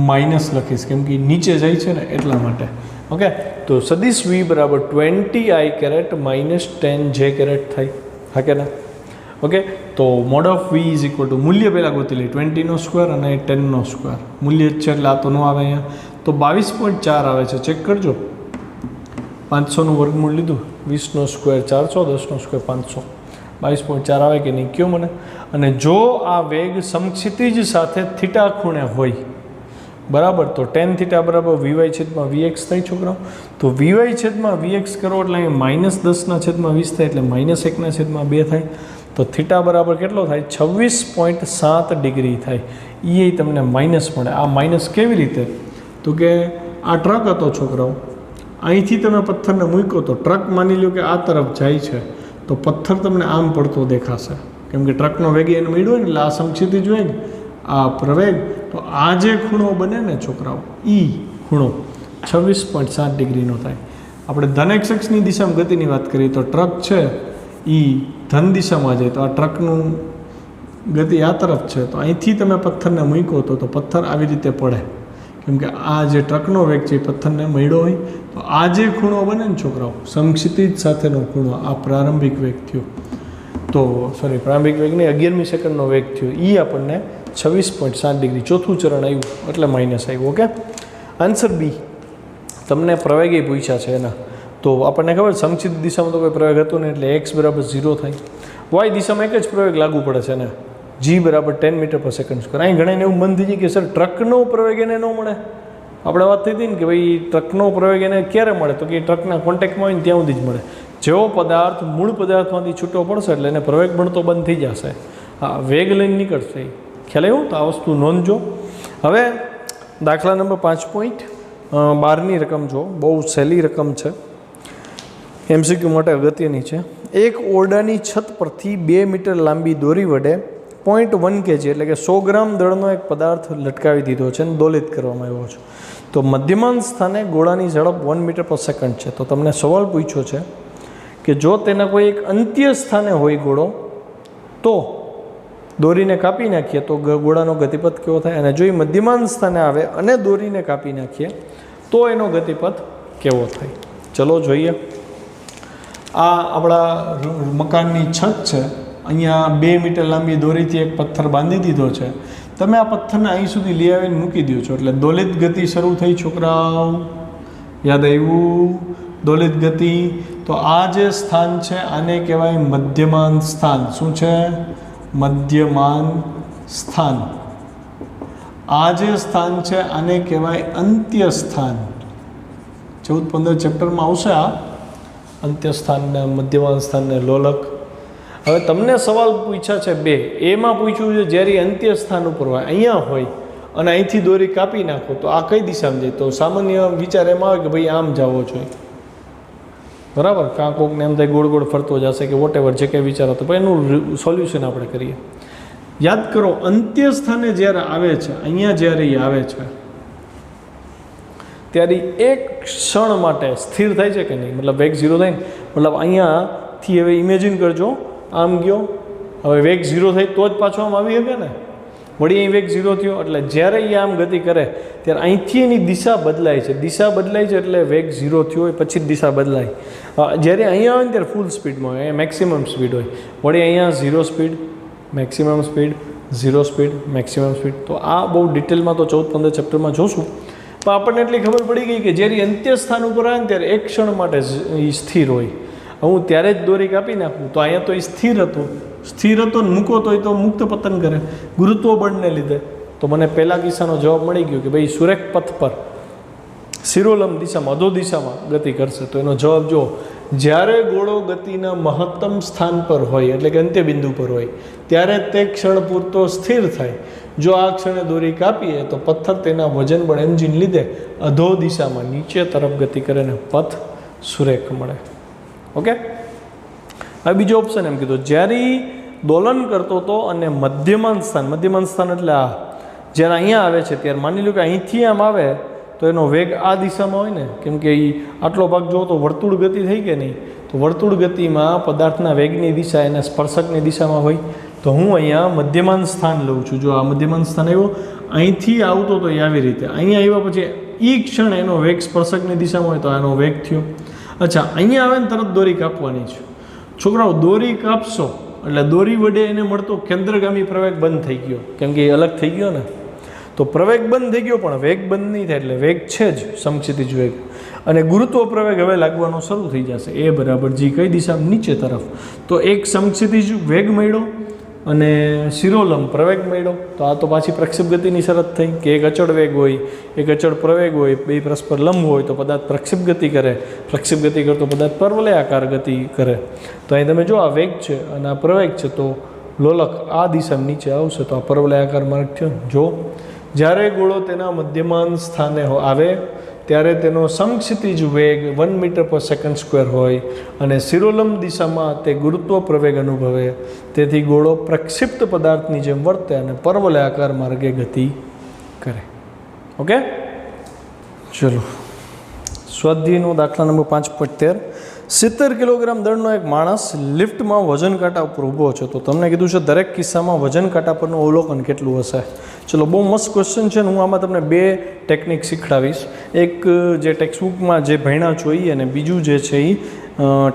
Speaker 1: માઇનસ લખીશ કેમ કે નીચે જાય છે ને એટલા માટે. ઓકે, તો સદિશ v બરાબર 20 આઈ કેરેટ માઇનસ 10 જે કેરેટ થાય, હા કે ના? ઓકે, તો mode of v is equal to મૂલ્ય પહેલાં ગોતી લઈએ, 20નો સ્ક્વેર અને 10નો સ્ક્વેર. મૂલ્ય જ છે એટલે આ તો ન આવે અહીંયા, તો 22.4 આવે છે. ચેક કરજો, 500નું વર્ગમૂળ લીધું, 20નો સ્ક્વેર 400, 10નો સ્ક્વેર 500, 22.4 આવે કે નહીં કયો મને. અને જો આ વેગ સમક્ષિતિજ સાથે થીટા ખૂણે હોય, બરાબર, તો tan થીટા બરાબર vy છેદમાં vx થાય છોકરાઓ. તો vy છેદમાં vx કરો એટલે અહીં -10/20 થાય એટલે -1/2 થાય. તો થીટા બરાબર કેટલો થાય? 26.7 ડિગ્રી થાય. એ તમને માઇનસ મળે. આ માઇનસ કેવી રીતે? તો કે આ ટ્રક હતો છોકરાઓ, અહીંથી તમે પથ્થરને મૂક્યો તો ટ્રક માની લો કે આ તરફ જાય છે, તો પથ્થર તમને આમ પડતો દેખાશે, કેમ કે ટ્રકનો વેગ એને મળ્યો ને, એટલે આ સમક્ષિતિજ વેગ, આ પ્રવેગ. તો આ જે ખૂણો બને ને છોકરાઓ, એ ખૂણો 26.7 ડિગ્રીનો થાય. આપણે ધન એક્સની દિશામાં ગતિની વાત કરીએ તો ટ્રક છે એ ધન દિશામાં જાય, તો આ ટ્રકનું ગતિ આ તરફ છે, તો અહીંથી તમે પથ્થરને મૂક્યો તો પથ્થર આવી રીતે પડે, કેમ કે આ જે ટ્રકનો વેગ છે એ પથ્થરને મળ્યો હોય. તો આ જે ખૂણો બને ને છોકરાઓ, સમક્ષિતિજ સાથેનો ખૂણો, આ પ્રારંભિક વેગ થયો, તો સોરી પ્રારંભિક વેગ નહીં, 11મી સેકન્ડનો વેગ થયો, એ આપણને 26.7 ડિગ્રી, ચોથું ચરણ આવ્યું એટલે માઇનસ આવ્યું. Okay, answer B. તમને પ્રવેગે પૂછ્યા છે એના, તો આપણને ખબર સમક્ષિત દિશામાં તો કોઈ પ્રવેગ હતો નહીં, એટલે x બરાબર 0 થાય. વાય દિશામાં એક જ પ્રવેગ લાગુ પડે છે ને, g બરાબર 10 મીટર પર સેકન્ડ સ્ક્વેર. અહીં ઘણા એવું મન થઈ જાય કે સર ટ્રકનો પ્રવેગ એને ન મળે. આપણે વાત થઈ હતી ને કે ભાઈ ટ્રકનો પ્રવેગ એને ક્યારે મળે? તો કે ટ્રકના કોન્ટેક્ટમાં હોય ને ત્યાં સુધી જ મળે. જેવો પદાર્થ મૂળ પદાર્થમાંથી છૂટો પડશે એટલે એને પ્રવેગ બનતો બંધ થઈ જશે, હા, વેગ લઈને નીકળશે. ખ્યાલ આવ્યો? તો આ વસ્તુ નોંધજો. હવે દાખલા નંબર 5.12ની રકમ જો, બહુ સહેલી રકમ છે, MCQ માટે અગત્યની છે. એક ઓરડાની છત પરથી 2 મીટર લાંબી દોરી વડે 0.1 kg એટલે કે 100 ગ્રામ દળનો એક પદાર્થ લટકાવી દીધો છે અને દોલિત કરવામાં આવ્યો છે. તો મધ્યમાન સ્થાને ગોળાની ઝડપ 1 મીટર પર સેકન્ડ છે. તો તમને સવાલ પૂછ્યો છે કે જો તેના કોઈ એક અંત્ય સ્થાને હોય ગોળો, તો દોરીને કાપી નાખીએ તો ગોળાનો ગતિપથ કેવો થાય? અને જો એ મધ્યમાન સ્થાને આવે અને દોરીને કાપી નાખીએ તો એનો ગતિપથ કેવો થાય? ચલો જોઈએ. આ આપણા મકાનની છત છે, અહીંયા 2 મીટર લાંબી દોરીથી એક પથ્થર બાંધી દીધો છે. તમે આ પથ્થરને અહીં સુધી લઈ આવીને મૂકી દો છો એટલે દોલિત ગતિ શરૂ થઈ. છોકરાઓ યાદ આવ્યું? દોલિત ગતિ. તો આ જે સ્થાન છે આને કહેવાય મધ્યમાન સ્થાન. શું છે? મધ્યમાન સ્થાન. આ જે સ્થાન છે આને કહેવાય અંત્ય સ્થાન. 14-15 ચેપ્ટરમાં આવશે આ અંત્ય સ્થાનને, મધ્યમાન સ્થાનને, લોલક. હવે તમને સવાલ પૂછ્યા છે બે, એમાં પૂછ્યું છે જ્યારે અંત્ય સ્થાન ઉપર હોય, અહીંયા હોય અને અહીંથી દોરી કાપી નાખો તો આ કઈ દિશામાં જાય? તો સામાન્ય વિચાર એમાં આવે કે ભાઈ આમ જવો જોઈએ, બરાબર? કાં કોકને એમ થાય ગોળ ગોળ ફરતો જશે કે વોટ એવર જે કંઈ વિચાર હતો, પણ એનું સોલ્યુશન આપણે કરીએ. યાદ કરો, અંત્ય સ્થાને જ્યારે આવે છે, અહીંયા જ્યારે એ આવે છે ત્યારે એક ક્ષણ માટે સ્થિર થાય છે કે નહીં? મતલબ વેગ 0 થાય ને, મતલબ અહીંયાથી હવે ઇમેજિન કરજો, આમ ગયો, હવે વેગ 0 થાય તો જ પાછો આમ આવી શકે ને, વળી અહીં વેગ 0 થયો, એટલે જ્યારે એ આમ ગતિ કરે ત્યારે અહીંથી એની દિશા બદલાય છે. દિશા બદલાય છે એટલે વેગ 0 થયો હોય પછી જ દિશા બદલાય. જ્યારે અહીંયા આવે ને ત્યારે ફૂલ સ્પીડમાં હોય, અહીંયા મેક્સિમમ સ્પીડ હોય, વળી અહીંયા 0 speed, maximum speed, 0 speed, maximum speed. તો આ બહુ ડિટેલમાં તો 14-15 ચેપ્ટરમાં જોશું, પણ આપણને એટલી ખબર પડી ગઈ કે જ્યારે અંત્ય સ્થાન ઉપર આવે ને ત્યારે એક ક્ષણ માટે એ સ્થિર હોય. હું ત્યારે જ દોરી કાપી નાખું તો અહીંયા તો એ સ્થિર હતો ને મૂકો તો એ તો મુક્ત પતન કરે ગુરુત્વ બળને લીધે. તો મને પહેલા કિસ્સાનો જવાબ મળી ગયો કે ભાઈ સુરેખ પથ પર શિરોલંબ દિશામાં, અધો દિશામાં ગતિ કરશે. તો એનો જવાબ જો, જ્યારે ગોળો ગતિના મહત્તમ સ્થાન પર હોય એટલે કે અંત્ય બિંદુ પર હોય ત્યારે તે ક્ષણ પૂરતો સ્થિર થાય. જો આ ક્ષણે દોરી કાપીએ તો પથ્થર તેના વજન બળ એન્જિન લીધે અધો દિશામાં નીચે તરફ ગતિ કરે ને પથ સુરેખ મળે. ઓકે, હવે બીજો ઓપ્શન એમ કીધું, જ્યારે દોલન કરતો હતો અને મધ્યમાન સ્થાન એટલે આ જ્યારે અહીંયા આવે છે ત્યારે માની લો કે અહીંથી આમ આવે તો એનો વેગ આ દિશામાં હોય ને, કેમ કે એ આટલો ભાગ જો તો વર્તુળ ગતિ થઈ કે નહીં, તો વર્તુળ ગતિમાં પદાર્થના વેગની દિશા એના સ્પર્શકની દિશામાં હોય. તો હું અહીંયા મધ્યમાન સ્થાન લઉં છું. જો આ મધ્યમાન સ્થાન આવ્યો, અહીંથી આવતો તો એ આવી રીતે, અહીંયા આવ્યા પછી એ ક્ષણ એનો વેગ સ્પર્શકની દિશામાં હોય તો આનો વેગ થયો. અચ્છા, અહીંયા આવે ને તરત દોરી કાપવાની છે. છોકરાઓ દોરી કાપશો એટલે દોરી વડે એને મળતો કેન્દ્રગામી પ્રવેગ બંધ થઈ ગયો, કેમ કે એ અલગ થઈ ગયો ને. તો પ્રવેગ બંધ થઈ ગયો પણ વેગ બંધ નહીં થાય, એટલે વેગ છે જ સમક્ષિતિજ વેગ, અને ગુરુત્વ પ્રવેગ હવે લાગવાનો શરૂ થઈ જશે. એ બરાબર જી કઈ દિશામાં? નીચે તરફ. તો એક સમક્ષિતિજ વેગ મળ્યો અને શિરોલંબ પ્રવેગ મળ્યો. તો આ તો પાછી પ્રક્ષેપ ગતિની શરત થઈ કે એક અચળ વેગ હોય, એક અચળ પ્રવેગ હોય, બે પરસ્પર લંબ હોય તો પદાર્થ પ્રક્ષેપ ગતિ કરે, પ્રક્ષેપ ગતિ કરતો પદાર્થ પરવલયાકાર ગતિ કરે. તો અહીં તમે જો આ વેગ છે અને આ પ્રવેગ છે, તો લોલક આ દિશામાં નીચે આવશે તો આ પરવલયાકાર માર્ગ થયો. જો જ્યારે ગોળો તેના મધ્યમાન સ્થાને આવે ત્યારે તેનો સમક્ષિતિજ વેગ 1 મીટર પર સેકન્ડ સ્ક્વેર હોય અને શિરોલંબ દિશામાં તે ગુરુત્વ પ્રવેગ અનુભવે. તેથી ગોળો પ્રક્ષિપ્ત પદાર્થની જેમ વર્તે અને પરવલયાકાર માર્ગે ગતિ કરે. ઓકે, ચલો સ્વાધ્યાયનો દાખલા નંબર 5.13. 70 કિલોગ્રામ દળનો એક માણસ લિફ્ટમાં વજન કાંટા ઉપર ઊભો છે. તો તમને કીધું છે દરેક કિસ્સામાં વજન કાંટા પરનું અવલોકન કેટલું હશે. ચલો, બહુ મસ્ત ક્વેશ્ચન છે ને. હું આમાં તમને 2 ટેકનિક શીખડાવીશ. એક જે ટેક્સ્ટબુકમાં જે ભણ્યા જોઈએ અને બીજું જે છે એ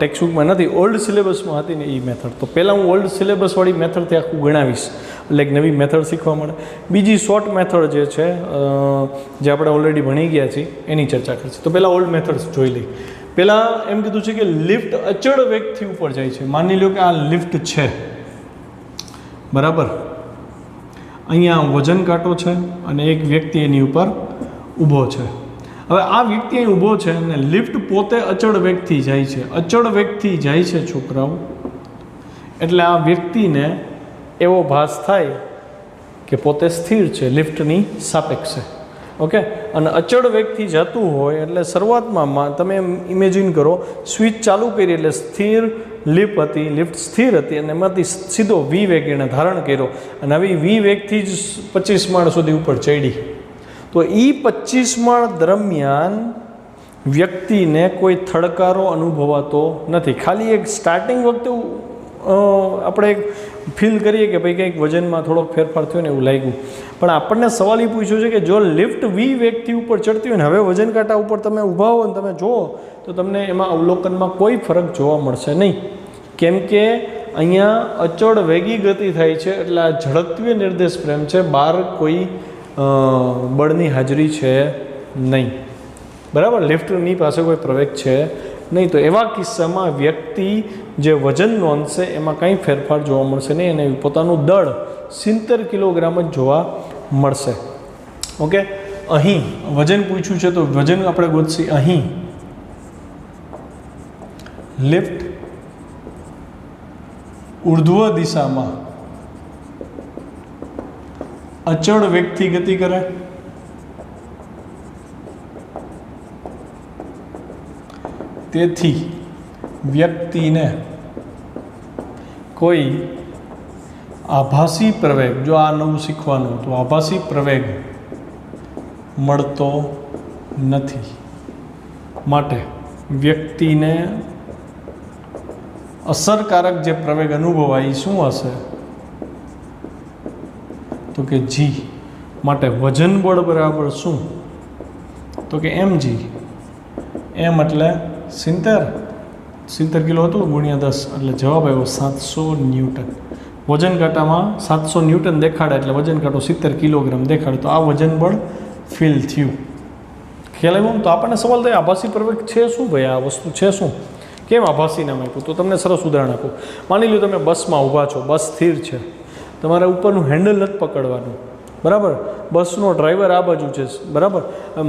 Speaker 1: ટેક્સ્ટબુકમાં નથી, ઓલ્ડ સિલેબસમાં હતી ને એ મેથડ. તો પહેલાં હું ઓલ્ડ સિલેબસવાળી મેથડથી આખું ગણાવીશ એટલે એક નવી મેથડ શીખવા મળે. બીજી શોર્ટ મેથડ જે છે જે આપણે ઓલરેડી ભણી ગયા છીએ એની ચર્ચા કરીશું. તો પહેલાં ઓલ્ડ મેથડ્સ જોઈ લઈ. પહેલાં એમ કીધું છે કે લિફ્ટ અચળ વેગથી ઉપર જાય છે. માની લો કે આ લિફ્ટ છે, બરાબર. અહીંયા વજન કાંટો છે અને એક વ્યક્તિ એની ઉપર ઊભો છે. હવે આ વ્યક્તિ અહીં ઊભો છે અને લિફ્ટ પોતે અચળ વેગથી જાય છે. અચળ વેગથી જાય છે છોકરાઓ, એટલે આ વ્યક્તિને એવો ભાસ થાય કે પોતે સ્થિર છે લિફ્ટની સાપેક્ષે. ઓકે, અને અચળ વેગથી જતું હોય એટલે શરૂઆતમાં તમે ઇમેજિન કરો, સ્વિચ ચાલુ કરી એટલે સ્થિર લિફ્ટ હતી, લિફ્ટ સ્થિર હતી અને એમાંથી સીધો વી વેગ એણે ધારણ કર્યો અને હવે વી વેગથી જ 25 માળ સુધી ઉપર ચડી. તો એ 25 માળ દરમિયાન વ્યક્તિને કોઈ થડકારો અનુભવાતો નથી. ખાલી એક સ્ટાર્ટિંગ વખતે આપણે એક ફીલ કરીએ કે ભાઈ કંઈક વજનમાં થોડોક ફેરફાર થયો ને એવું લાગ્યું, પણ આપણને સવાલ એ પૂછ્યો છે કે જો લિફ્ટ વી વેગથી ઉપર ચડતી હોય ને હવે વજન કાંટા ઉપર તમે ઊભા હો ને તમે જુઓ તો તમને એમાં અવલોકનમાં કોઈ ફરક જોવા મળશે નહીં. કેમ કે અહીંયા અચળ વેગી ગતિ થાય છે એટલે આ ઝડપીય નિર્દેશ ફ્રેમ છે, બહાર કોઈ બળની હાજરી છે નહીં, બરાબર. લિફ્ટની પાસે કોઈ પ્રવેગ છે નહીં. તો એવા કિસ્સામાં વ્યક્તિ જે વજન નોંધશે એમાં કંઈ ફેરફાર જોવા મળશે નહીં અને પોતાનું દળ 70 કિલોગ્રામ જ જોવા મળશે. ઓકે, અહીં વજન પૂછ્યું છે તો વજન આપણે ગોતશી. અહીં લિફ્ટ ઉર્ધ્વ દિશામાં અચળ વેગથી ગતિ કરે, તેથી વ્યક્તિને કોઈ આભાસી પ્રવેગ, જો આ નવું શીખવાનું તો આભાસી પ્રવેગ મળતો નથી. માટે વ્યક્તિને અસરકારક જે પ્રવેગ અનુભવાય એ શું હશે તો કે જી. માટે વજન બળ બરાબર શું તો કે mg. એમ એટલે 70 કિલો હતું ગુણ્યા 10 એટલે જવાબ આવ્યો 700 ન્યૂટન. વજન કાંટામાં 700 ન્યૂટન દેખાડે એટલે વજન કાંટો 70 કિલોગ્રામ દેખાડે. તો આ વજન બળ ફીલ થયું. ખ્યાલ આવ્યો? તો આપણને સવાલ થાય આભાસી પ્રવેગ છે શું ભાઈ, આ વસ્તુ છે શું, કેમ આભાસી નામ આપ્યું? તો તમને સરસ ઉદાહરણ આપું. માની લો તમે બસમાં ઊભા છો, બસ સ્થિર છે, તમારે ઉપરનું હેન્ડલ નથી પકડવાનું, બરાબર. બસનો ડ્રાઈવર આ બાજુ છે, બરાબર.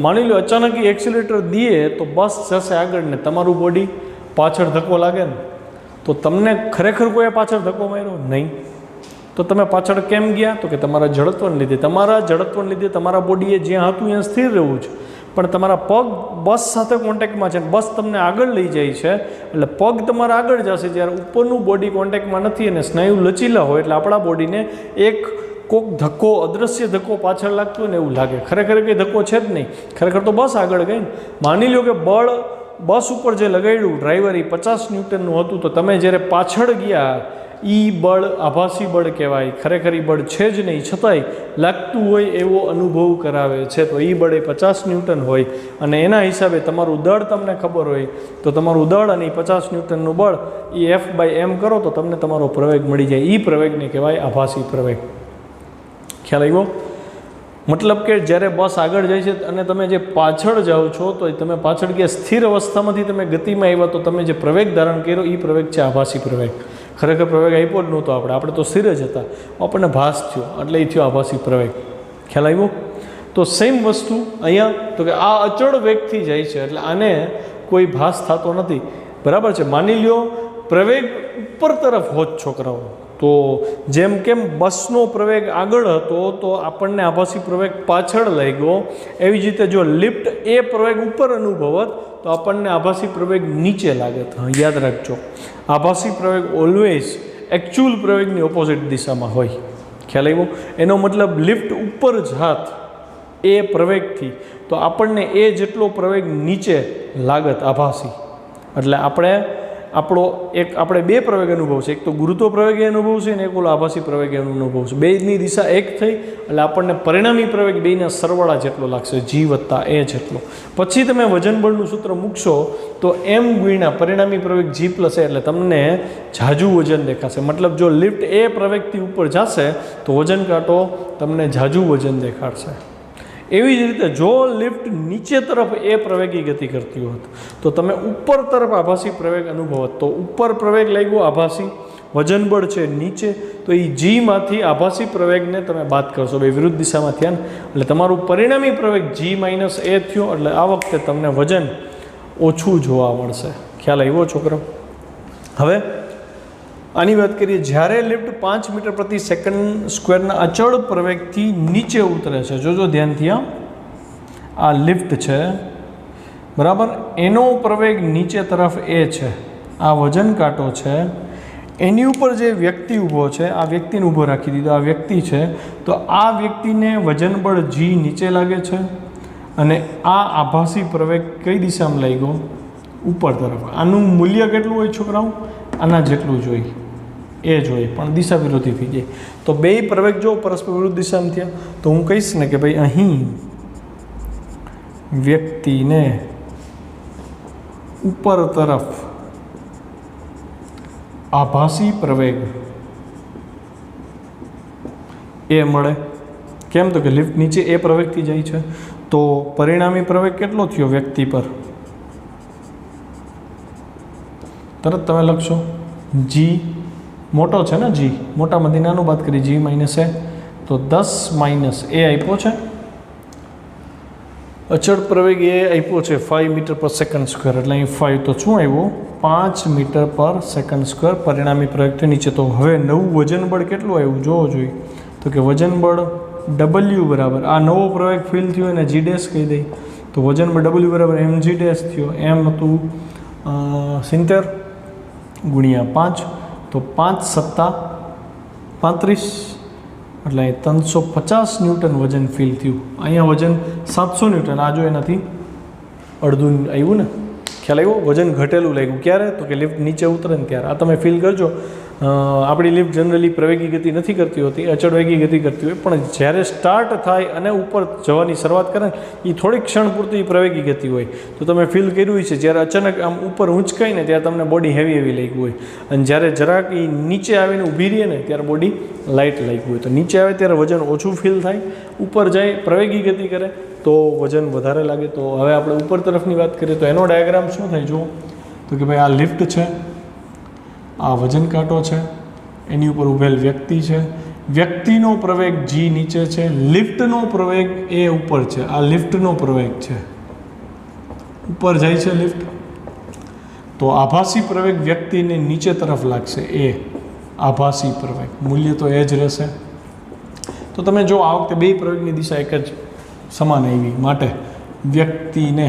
Speaker 1: માની લો અચાનક એક્સિલેટર દે તો બસ જશે આગળ ને તમારું બોડી પાછળ ધક્કો લાગે ને તો તમને ખરેખર કોઈ પાછળ ધક્કો માર્યો નહીં. તો તમે પાછળ કેમ ગયા તો કે તમારા જડત્વને લીધે. તમારા જડત્વને લીધે તમારા બોડીએ જ્યાં હતું ત્યાં સ્થિર રહેવું છે, પણ તમારા પગ બસ સાથે કોન્ટેક્ટમાં છે, બસ તમને આગળ લઈ જાય છે એટલે પગ તમારા આગળ જશે. જ્યારે ઉપરનું બોડી કોન્ટેક્ટમાં નથી અને સ્નાયુ લચીલા હોય એટલે આપણા બોડીને એક કોક ધક્કો, અદૃશ્ય ધક્કો પાછળ લાગતો હોય ને એવું લાગે. ખરેખર કંઈ ધક્કો છે જ નહીં, ખરેખર તો બસ આગળ ગઈ ને. માની લો કે બળ બસ ઉપર જે લગાડ્યું ડ્રાઈવર એ 50 ન્યૂટનનું હતું, તો તમે જ્યારે પાછળ ગયા એ બળ આભાસી બળ કહેવાય. ખરેખર એ બળ છે જ નહીં, છતાંય લાગતું હોય એવો અનુભવ કરાવે છે. તો એ બળ એ 50 ન્યૂટન હોય અને એના હિસાબે તમારું દળ તમને ખબર હોય તો તમારું દળ અને 50 ન્યૂટનનું બળ એ F/m કરો તો તમને તમારો પ્રવેગ મળી જાય. એ પ્રવેગને કહેવાય આભાસી પ્રવેગ. ખ્યાલ આવ્યો? મતલબ કે જ્યારે બસ આગળ જાય છે અને તમે જે પાછળ જાઓ છો તો તમે પાછળ ગયા સ્થિર અવસ્થામાંથી તમે ગતિમાં આવ્યા તો તમે જે પ્રવેગ ધારણ કર્યો એ પ્રવેગ છે આભાસી પ્રવેગ. ખરેખર પ્રવેગ આપ્યો જ નહોતો આપણે તો સ્થિર જ હતા, આપણને ભાસ થયો એટલે એ થયો આભાસી પ્રવેગ. ખ્યાલ આવ્યો? તો સેમ વસ્તુ અહીંયા, તો કે આ અચળ વેગથી જાય છે એટલે આને કોઈ ભાસ થતો નથી. બરાબર છે. માની લ્યો પ્રવેગ ઉપર તરફ હોત છોકરાઓ, તો જેમ કેમ બસનો પ્રવેગ આગળ હતો તો આપણને આભાસી પ્રવેગ પાછળ લઈ ગયો, એવી જ રીતે જો લિફ્ટ એ પ્રવેગ ઉપર અનુભવત તો આપણને આભાસી પ્રવેગ નીચે લાગત. યાદ રાખજો, આભાસી પ્રવેગ ઓલવેઝ એકચ્યુઅલ પ્રવેગની ઓપોઝિટ દિશામાં હોય. ખ્યાલ આવ્યો? એનો મતલબ લિફ્ટ ઉપર જાત એ પ્રવેગથી તો આપણને એ જેટલો પ્રવેગ નીચે લાગત આભાસી. એટલે આપણે બે પ્રવેગ અનુભવશે, એક તો ગુરુત્વ પ્રવેગ એ અનુભવશે અને એક ઓલો આભાસી પ્રવેગ એ અનુભવશે. બેની દિશા એક થઈ એટલે આપણને પરિણામી પ્રવેગ બેના સરવાળા જેટલો લાગશે, જી વત્તા એ જેટલો. પછી તમે વજન બળનું સૂત્ર મૂકશો તો એમ ગુણ્યા પરિણામી પ્રવેગ જી પ્લસ એ, એટલે તમને ઝાઝું વજન દેખાશે. મતલબ જો લિફ્ટ એ પ્રવેગથી ઉપર જશે તો વજન કાંટો તમને ઝાઝું વજન દેખાડશે. એવી જ રીતે જો લિફ્ટ નીચે તરફ એ પ્રવેગી ગતિ કરતી હોત તો તમે ઉપર તરફ આભાસી પ્રવેગ અનુભવત. તો ઉપર પ્રવેગ લાગ્યો આભાસી, વજન બળ છે નીચે, તો એ જીમાંથી આભાસી પ્રવેગને તમે બાદ કરશો, બે વિરુદ્ધ દિશામાં થયા ને, એટલે તમારું પરિણામી પ્રવેગ જી માઇનસ એ થયો. એટલે આ વખતે તમને વજન ઓછું જોવા મળશે. ખ્યાલ આવ્યો છોકરો? હવે આની વાત કરીએ, જ્યારે લિફ્ટ 5 મીટર પ્રતિ સેકન્ડ સ્ક્વેરના અચળ પ્રવેગથી નીચે ઉતરે છે, જોજો ધ્યાનથી, આ લિફ્ટ છે બરાબર, એનો પ્રવેગ નીચે તરફ એ છે, આ વજન કાંટો છે, એની ઉપર જે વ્યક્તિ ઊભો છે, આ વ્યક્તિને ઊભો રાખી દીધો, આ વ્યક્તિ છે, તો આ વ્યક્તિને વજન બળ જી નીચે લાગે છે અને આ આભાસી પ્રવેગ કઈ દિશામાં લઈ ગયો? ઉપર તરફ. આનું મૂલ્ય કેટલું હોય છોકરાઓ? આના જેટલું જોઈએ એ જોઈએ, પણ દિશા વિરોધી થઈ જાય. તો બે પ્રવેગ જો પરસ્પર વિરુદ્ધ દિશામાં થયા તો હું કહીશ ને કે ભાઈ અહીં વ્યક્તિને ઉપર તરફ આભાસી પ્રવેગ એ મળે. કેમ? તો કે લિફ્ટ નીચે એ પ્રવેગથી જાય છે, તો પરિણામી પ્રવેગ કેટલો થયો વ્યક્તિ પર? તરત તમે લખશો જી, મોટો છે ને જી, મોટામાંથી નાનું બાદ કરી જી માઇનસ એ, તો 10 માઇનસ એ આપ્યો છે, અચળ પ્રવેગ એ આપ્યો છે 5 મીટર પર સેકન્ડ સ્ક્વેર, એટલે અહીં 5 તો શું આવ્યું? 5 મીટર પર સેકન્ડ સ્ક્વેર પરિણામી પ્રવેગથી નીચે. તો હવે નવું વજન બળ કેટલું આવ્યું જોવો જોઈએ, તો કે વજન બળ ડબલ્યુ બરાબર, આ નવો પ્રવેગ ફીલ થયો એને જી ડેશ કહી દઈ, તો વજન બળ ડબલ્યુ બરાબર એમ જી ડેશ થયો, એમ હતું 70 ગુણ્યા 5, તો 5 સત્તા 35, એટલે 350 ન્યૂટન વજન ફીલ થયું. અહીંયા વજન 700 ન્યૂટન, આ જો એનાથી અડધું આવ્યું ને. ખ્યાલ આવ્યો? વજન ઘટેલું લાગ્યું. ક્યારે? તો કે લિફ્ટ નીચે ઉતરે ને ત્યારે. આ તમે ફીલ કરજો. આપણી લિફ્ટ જનરલી પ્રવેગી ગતિ નથી કરતી હોતી, અચળ વેગી ગતિ કરતી હોય, પણ જ્યારે સ્ટાર્ટ થાય અને ઉપર જવાની શરૂઆત કરે ને એ થોડીક ક્ષણ પૂરતી પ્રવેગી ગતિ હોય. તો તમે ફીલ કર્યું છે જ્યારે અચાનક આમ ઉપર ઊંચકાય ને ત્યારે તમને બોડી હેવી લાગી હોય, અને જ્યારે જરાક એ નીચે આવીને ઊભી રહીએ ને ત્યારે બોડી લાઇટ લાગી હોય. તો નીચે આવે ત્યારે વજન ઓછું ફીલ થાય, ઉપર જાય પ્રવેગી ગતિ કરે તો વજન વધારે લાગે. તો હવે આપણે ઉપર તરફની વાત કરીએ તો એનો ડાયાગ્રામ શું થાય જુઓ, તો કે ભાઈ આ લિફ્ટ છે, આ વજન કાંટો છે, એની ઉપર ઊભેલ વ્યક્તિ છે, વ્યક્તિનો પ્રવેગ જી નીચે છે, લિફ્ટનો પ્રવેગ એ ઉપર છે, આ લિફ્ટનો પ્રવેગ છે, ઉપર જાય છે લિફ્ટ, તો આભાસી પ્રવેગ વ્યક્તિને નીચે તરફ લાગશે, એ આભાસી પ્રવેગ, મૂલ્ય તો એ જ રહેશે. તો તમે જો આ વખતે બે પ્રવેગની દિશા એક જ સમાન આવી, માટે વ્યક્તિને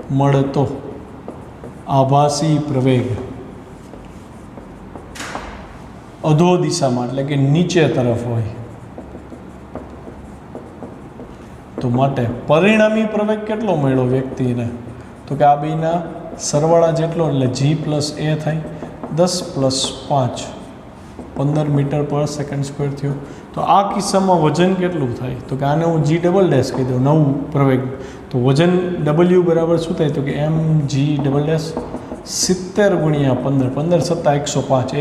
Speaker 1: મળતો આભાસી પ્રવેગ અધો દિશામાં એટલે કે નીચે તરફ હોય, તો માટે પરિણામી પ્રવેગ કેટલો મળ્યો વ્યક્તિને, તો કે આ બેના સરવાળા જેટલો એટલે જી પ્લસ એ થાય, 10 પ્લસ 5 15 મીટર પર સેકન્ડ સ્ક્વેર થયો. તો આ કિસ્સામાં વજન કેટલું થાય, તો કે આને હું જી ડબલ ડેશ કહી દઉં, નવું પ્રવેગ. તો વજન ડબલ્યુ બરાબર શું થાય, તો કે એમ જી ડબલ ડેશ 70 ગુણ્યા 15, 15 સત્તા 105,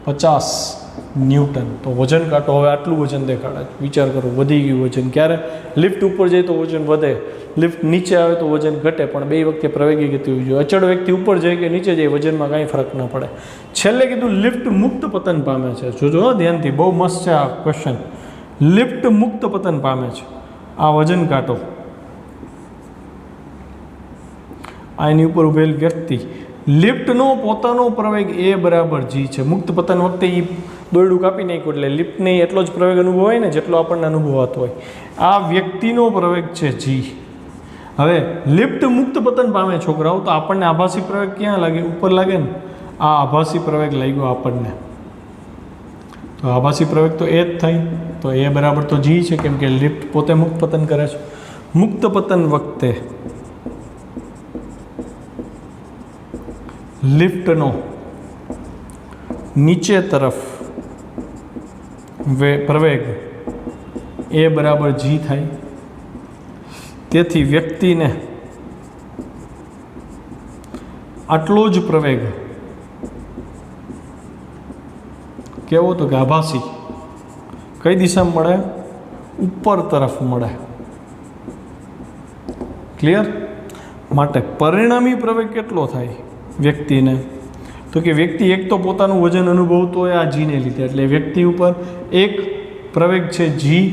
Speaker 1: 1050 ન્યૂટન. તો વજન કાંટો હવે આટલું વજન દેખાડે. વિચાર કરો, વધી ગયું વજન. ક્યારે લિફ્ટ ઉપર જાય તો વજન વધે, લિફ્ટ નીચે આવે તો વજન ઘટે, પણ બે વખતે પ્રવેગી ગતિ હોવી જોઈએ. અચળ વ્યક્તિ ઉપર જાય કે નીચે જાય વજનમાં કાંઈ ફરક ન પડે. છેલ્લે કીધું લિફ્ટ મુક્ત પતન પામે છે. જોજો ધ્યાનથી, બહુ મસ્ત છે આ ક્વેશ્ચન. લિફ્ટ મુક્ત પતન પામે છે. આ વજન કાંટો, આ એની ઉપર ઉભેલ વ્યક્તિ, લિફ્ટનો પોતાનો પ્રવેગ એ બરાબર જી છે. મુક્ત પતન વખતે એ દોરડું કાપી નાખ્યું એટલે લિફ્ટને એટલો જ પ્રવેગ અનુભવ હોય ને જેટલો આપણને અનુભવાતો હોય. આ વ્યક્તિનો પ્રવેગ છે જી. હવે લિફ્ટ મુક્ત પતન પામે છોકરાઓ, તો આપણને આભાસી પ્રવેગ ક્યાં લાગે? ઉપર લાગે ને. આ આભાસી પ્રવેગ લાગ્યો આપણને, તો આભાસી પ્રવેગ તો એ જ થાય. તો એ બરાબર તો જી છે, કેમ કે લિફ્ટ પોતે મુક્ત પતન કરે છે. મુક્ત પતન વખતે લિફ્ટનો નીચે તરફ પ્રવેગ એ બરાબર જી થાય. તેથી વ્યક્તિને આટલો જ પ્રવેગ કેવો? તો કે આભાસી. કઈ દિશામાં મળે? ઉપર તરફ મળે. ક્લિયર? માટે પરિણામી પ્રવેગ કેટલો થાય વ્યક્તિને? તો કે વ્યક્તિ એક તો પોતાનું વજન અનુભવતો હોય આ જીને લીધે, એટલે વ્યક્તિ ઉપર એક પ્રવેગ છે જી,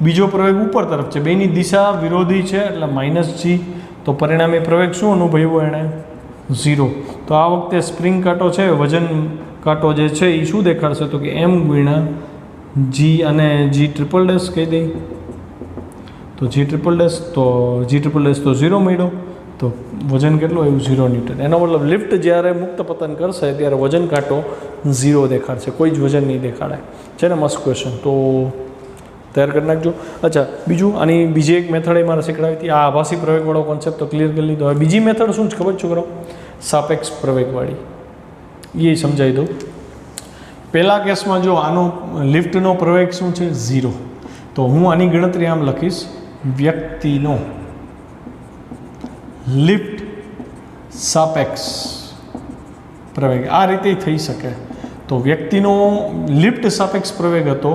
Speaker 1: બીજો પ્રવેગ ઉપર તરફ છે, બેની દિશા વિરોધી છે એટલે માઇનસ જી. તો પરિણામી પ્રવેગ શું અનુભવ્યો એણે? 0. તો આ વખતે સ્પ્રિંગ કાંટો છે, વજન કાંટો જે છે એ શું દેખાડશે? તો કે એમ ગુણ્યા જી, અને જી ટ્રિપલ ડેશ કહી દઈ તો જી ટ્રિપલ ડેશ, તો જી ટ્રિપલ ડેશ તો 0 મળ્યો. તો વજન કેટલું આવ્યું? 0 ન્યૂટન. એનો મતલબ લિફ્ટ જ્યારે મુક્ત પતન કરશે ત્યારે વજન કાંટો 0 દેખાડશે, કોઈ જ વજન નહીં દેખાડે. છે ને મસ્ત ક્વેશ્ચન, તો તૈયાર કરી નાખજો. અચ્છા, બીજું આની બીજી એક મેથડ એ મારે શીખડાવી હતી. આ આભાસી પ્રવેગવાળો કોન્સેપ્ટ તો ક્લિયર કરી લીધો. હવે બીજી મેથડ શું છે ખબર છોકરો? સાપેક્ષ પ્રવેગવાળી. એ સમજાવી દઉં. પહેલા કેસમાં જો આનો લિફ્ટનો પ્રવેગ શું છે? 0. તો હું આની ગણતરી આમ લખીશ, વ્યક્તિનો લિફ્ટ સાપેક્ષ પ્રવેગ. આ રીતે થઈ શકે. તો વ્યક્તિનો લિફ્ટ સાપેક્ષ પ્રવેગ હતો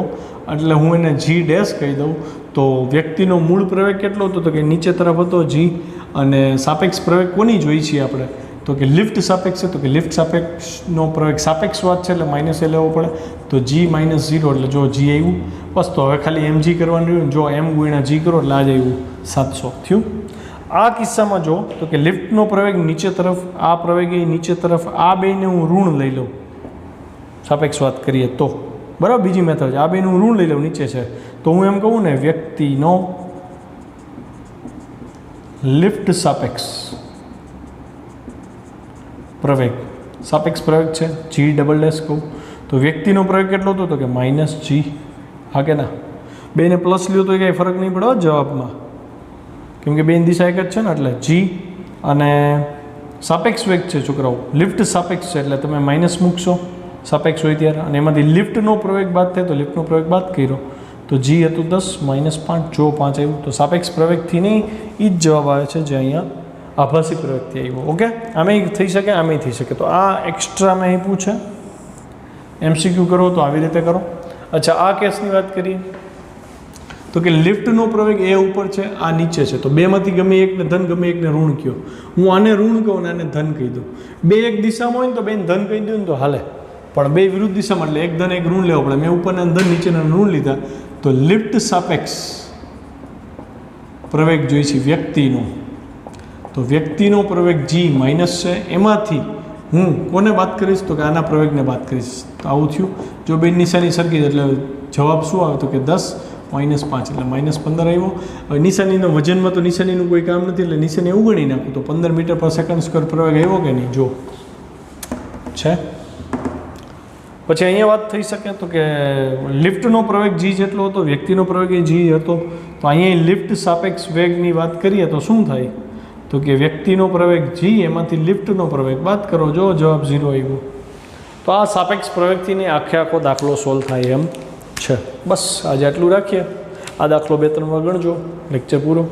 Speaker 1: એટલે હું એને જી ડેશ કહી દઉં. તો વ્યક્તિનો મૂળ પ્રવેગ કેટલો હતો? તો કે નીચે તરફ હતો જી. અને સાપેક્ષ પ્રવેગ કોની જોઈ છીએ આપણે? તો કે લિફ્ટ સાપેક્ષ છે. તો કે લિફ્ટ સાપેક્ષનો પ્રવેગ સાપેક્ષ વાત છે એટલે માઇનસ એ લેવો પડે. તો જી માઇનસ 0 એટલે જો જી આવ્યું. બસ તો હવે ખાલી એમ જી કરવાનું રહ્યું. જો એમ ગુણ્યા જી કરો એટલે આ જ આવ્યું 700 થયું. આ કિસ્સામાં જો તો કે લિફ્ટનો પ્રવેગ નીચે તરફ, આ પ્રવેગ એ નીચે તરફ, આ બેને હું ઋણ લઈ લઉં સાપેક્ષ વાત કરીએ તો, બરાબર? બીજી મેથડ છે, આ બેનું હું ઋણ લઈ લઉં નીચે છે. તો હું એમ કહું ને વ્યક્તિનો લિફ્ટ સાપેક્ષ પ્રવેગ, સાપેક્ષ પ્રવેગ છે જી ડબલ ડેશ કહું. તો વ્યક્તિનો પ્રવેગ કેટલો હતો? તો કે માઇનસ જી. હા કે ના? બેને પ્લસ લ્યો તો કંઈ ફરક નહીં પડે જવાબમાં, કેમ કે બેની દિશા એક જ છે ને. એટલે જી અને સાપેક્ષ વેગ છે છોકરાઓ, લિફ્ટ સાપેક્ષ છે એટલે તમે માઇનસ મૂકશો સાપેક્ષ હોય ત્યારે, અને એમાંથી લિફ્ટનો પ્રવેગ બાદ થાય તો લિફ્ટનો પ્રવેગ બાદ કર્યો તો જી હતું 10 માઇનસ 5, જો 5 આવ્યું. તો સાપેક્ષ પ્રવેગથી નહીં એ જ જવાબ આવે છે જે અહીંયા આભાસી પ્રવેગથી આવ્યો. ઓકે, આમે થઈ શકે, આમે થઈ શકે. તો આ એક્સ્ટ્રા મેં અહીં પૂછે, MCQ કરો તો આવી રીતે કરો. અચ્છા, આ કેસની વાત કરીએ તો કે લિફ્ટનો પ્રવેગ એ ઉપર છે, આ નીચે છે. તો બેમાંથી ગમે એકને ધન, ગમે એકને ઋણ કહો. હું આને ઋણ કહું ને આને ધન કહી દઉં. બે એક દિશામાં હોય ને તો બેન ધન કહી દઉં ને તો હાલે, પણ બે વિરુદ્ધ દિશામાં એટલે એક ધન એક ઋણ લેવો પડે. મેં ઉપરના ધન નીચેના ઋણ લીધા. તો લિફ્ટ સાપેક્ષ પ્રવેગ જોઈ છે વ્યક્તિનો. તો વ્યક્તિનો પ્રવેગ જી માઇનસ છે, એમાંથી હું કોને બાદ કરીશ? તો કે આના પ્રવેગને બાદ કરીશ. તો આવું થયું. જો બે નિશાની સરખી એટલે જવાબ શું આવે? તો કે 10 માઇનસ 5 એટલે માઇનસ 15 આવ્યો. હવે નિશાનીનો વજનમાં તો નિશાનીનું કોઈ કામ નથી એટલે નિશાની એવું ગણી નાખું. તો 15 મીટર પર સેકન્ડ સ્ક્વેર પ્રવેગ આવ્યો કે નહીં? જો છે. પછી અહીંયા વાત થઈ શકે તો કે લિફ્ટનો પ્રવેગ જી જેટલો હતો, વ્યક્તિનો પ્રવેગ એ જી હતો. તો અહીંયા લિફ્ટ સાપેક્ષ વેગની વાત કરીએ તો શું થાય? તો કે વ્યક્તિનો પ્રવેગ જી, એમાંથી લિફ્ટનો પ્રવેગ બાદ કરો, જો જવાબ 0 આવ્યો. તો આ સાપેક્ષ પ્રવેગથી આખો દાખલો સોલ્વ થાય એમ છે. બસ આજે આટલું રાખીએ. આ દાખલો 2-3 વાર ગણજો. લેક્ચર પૂરો.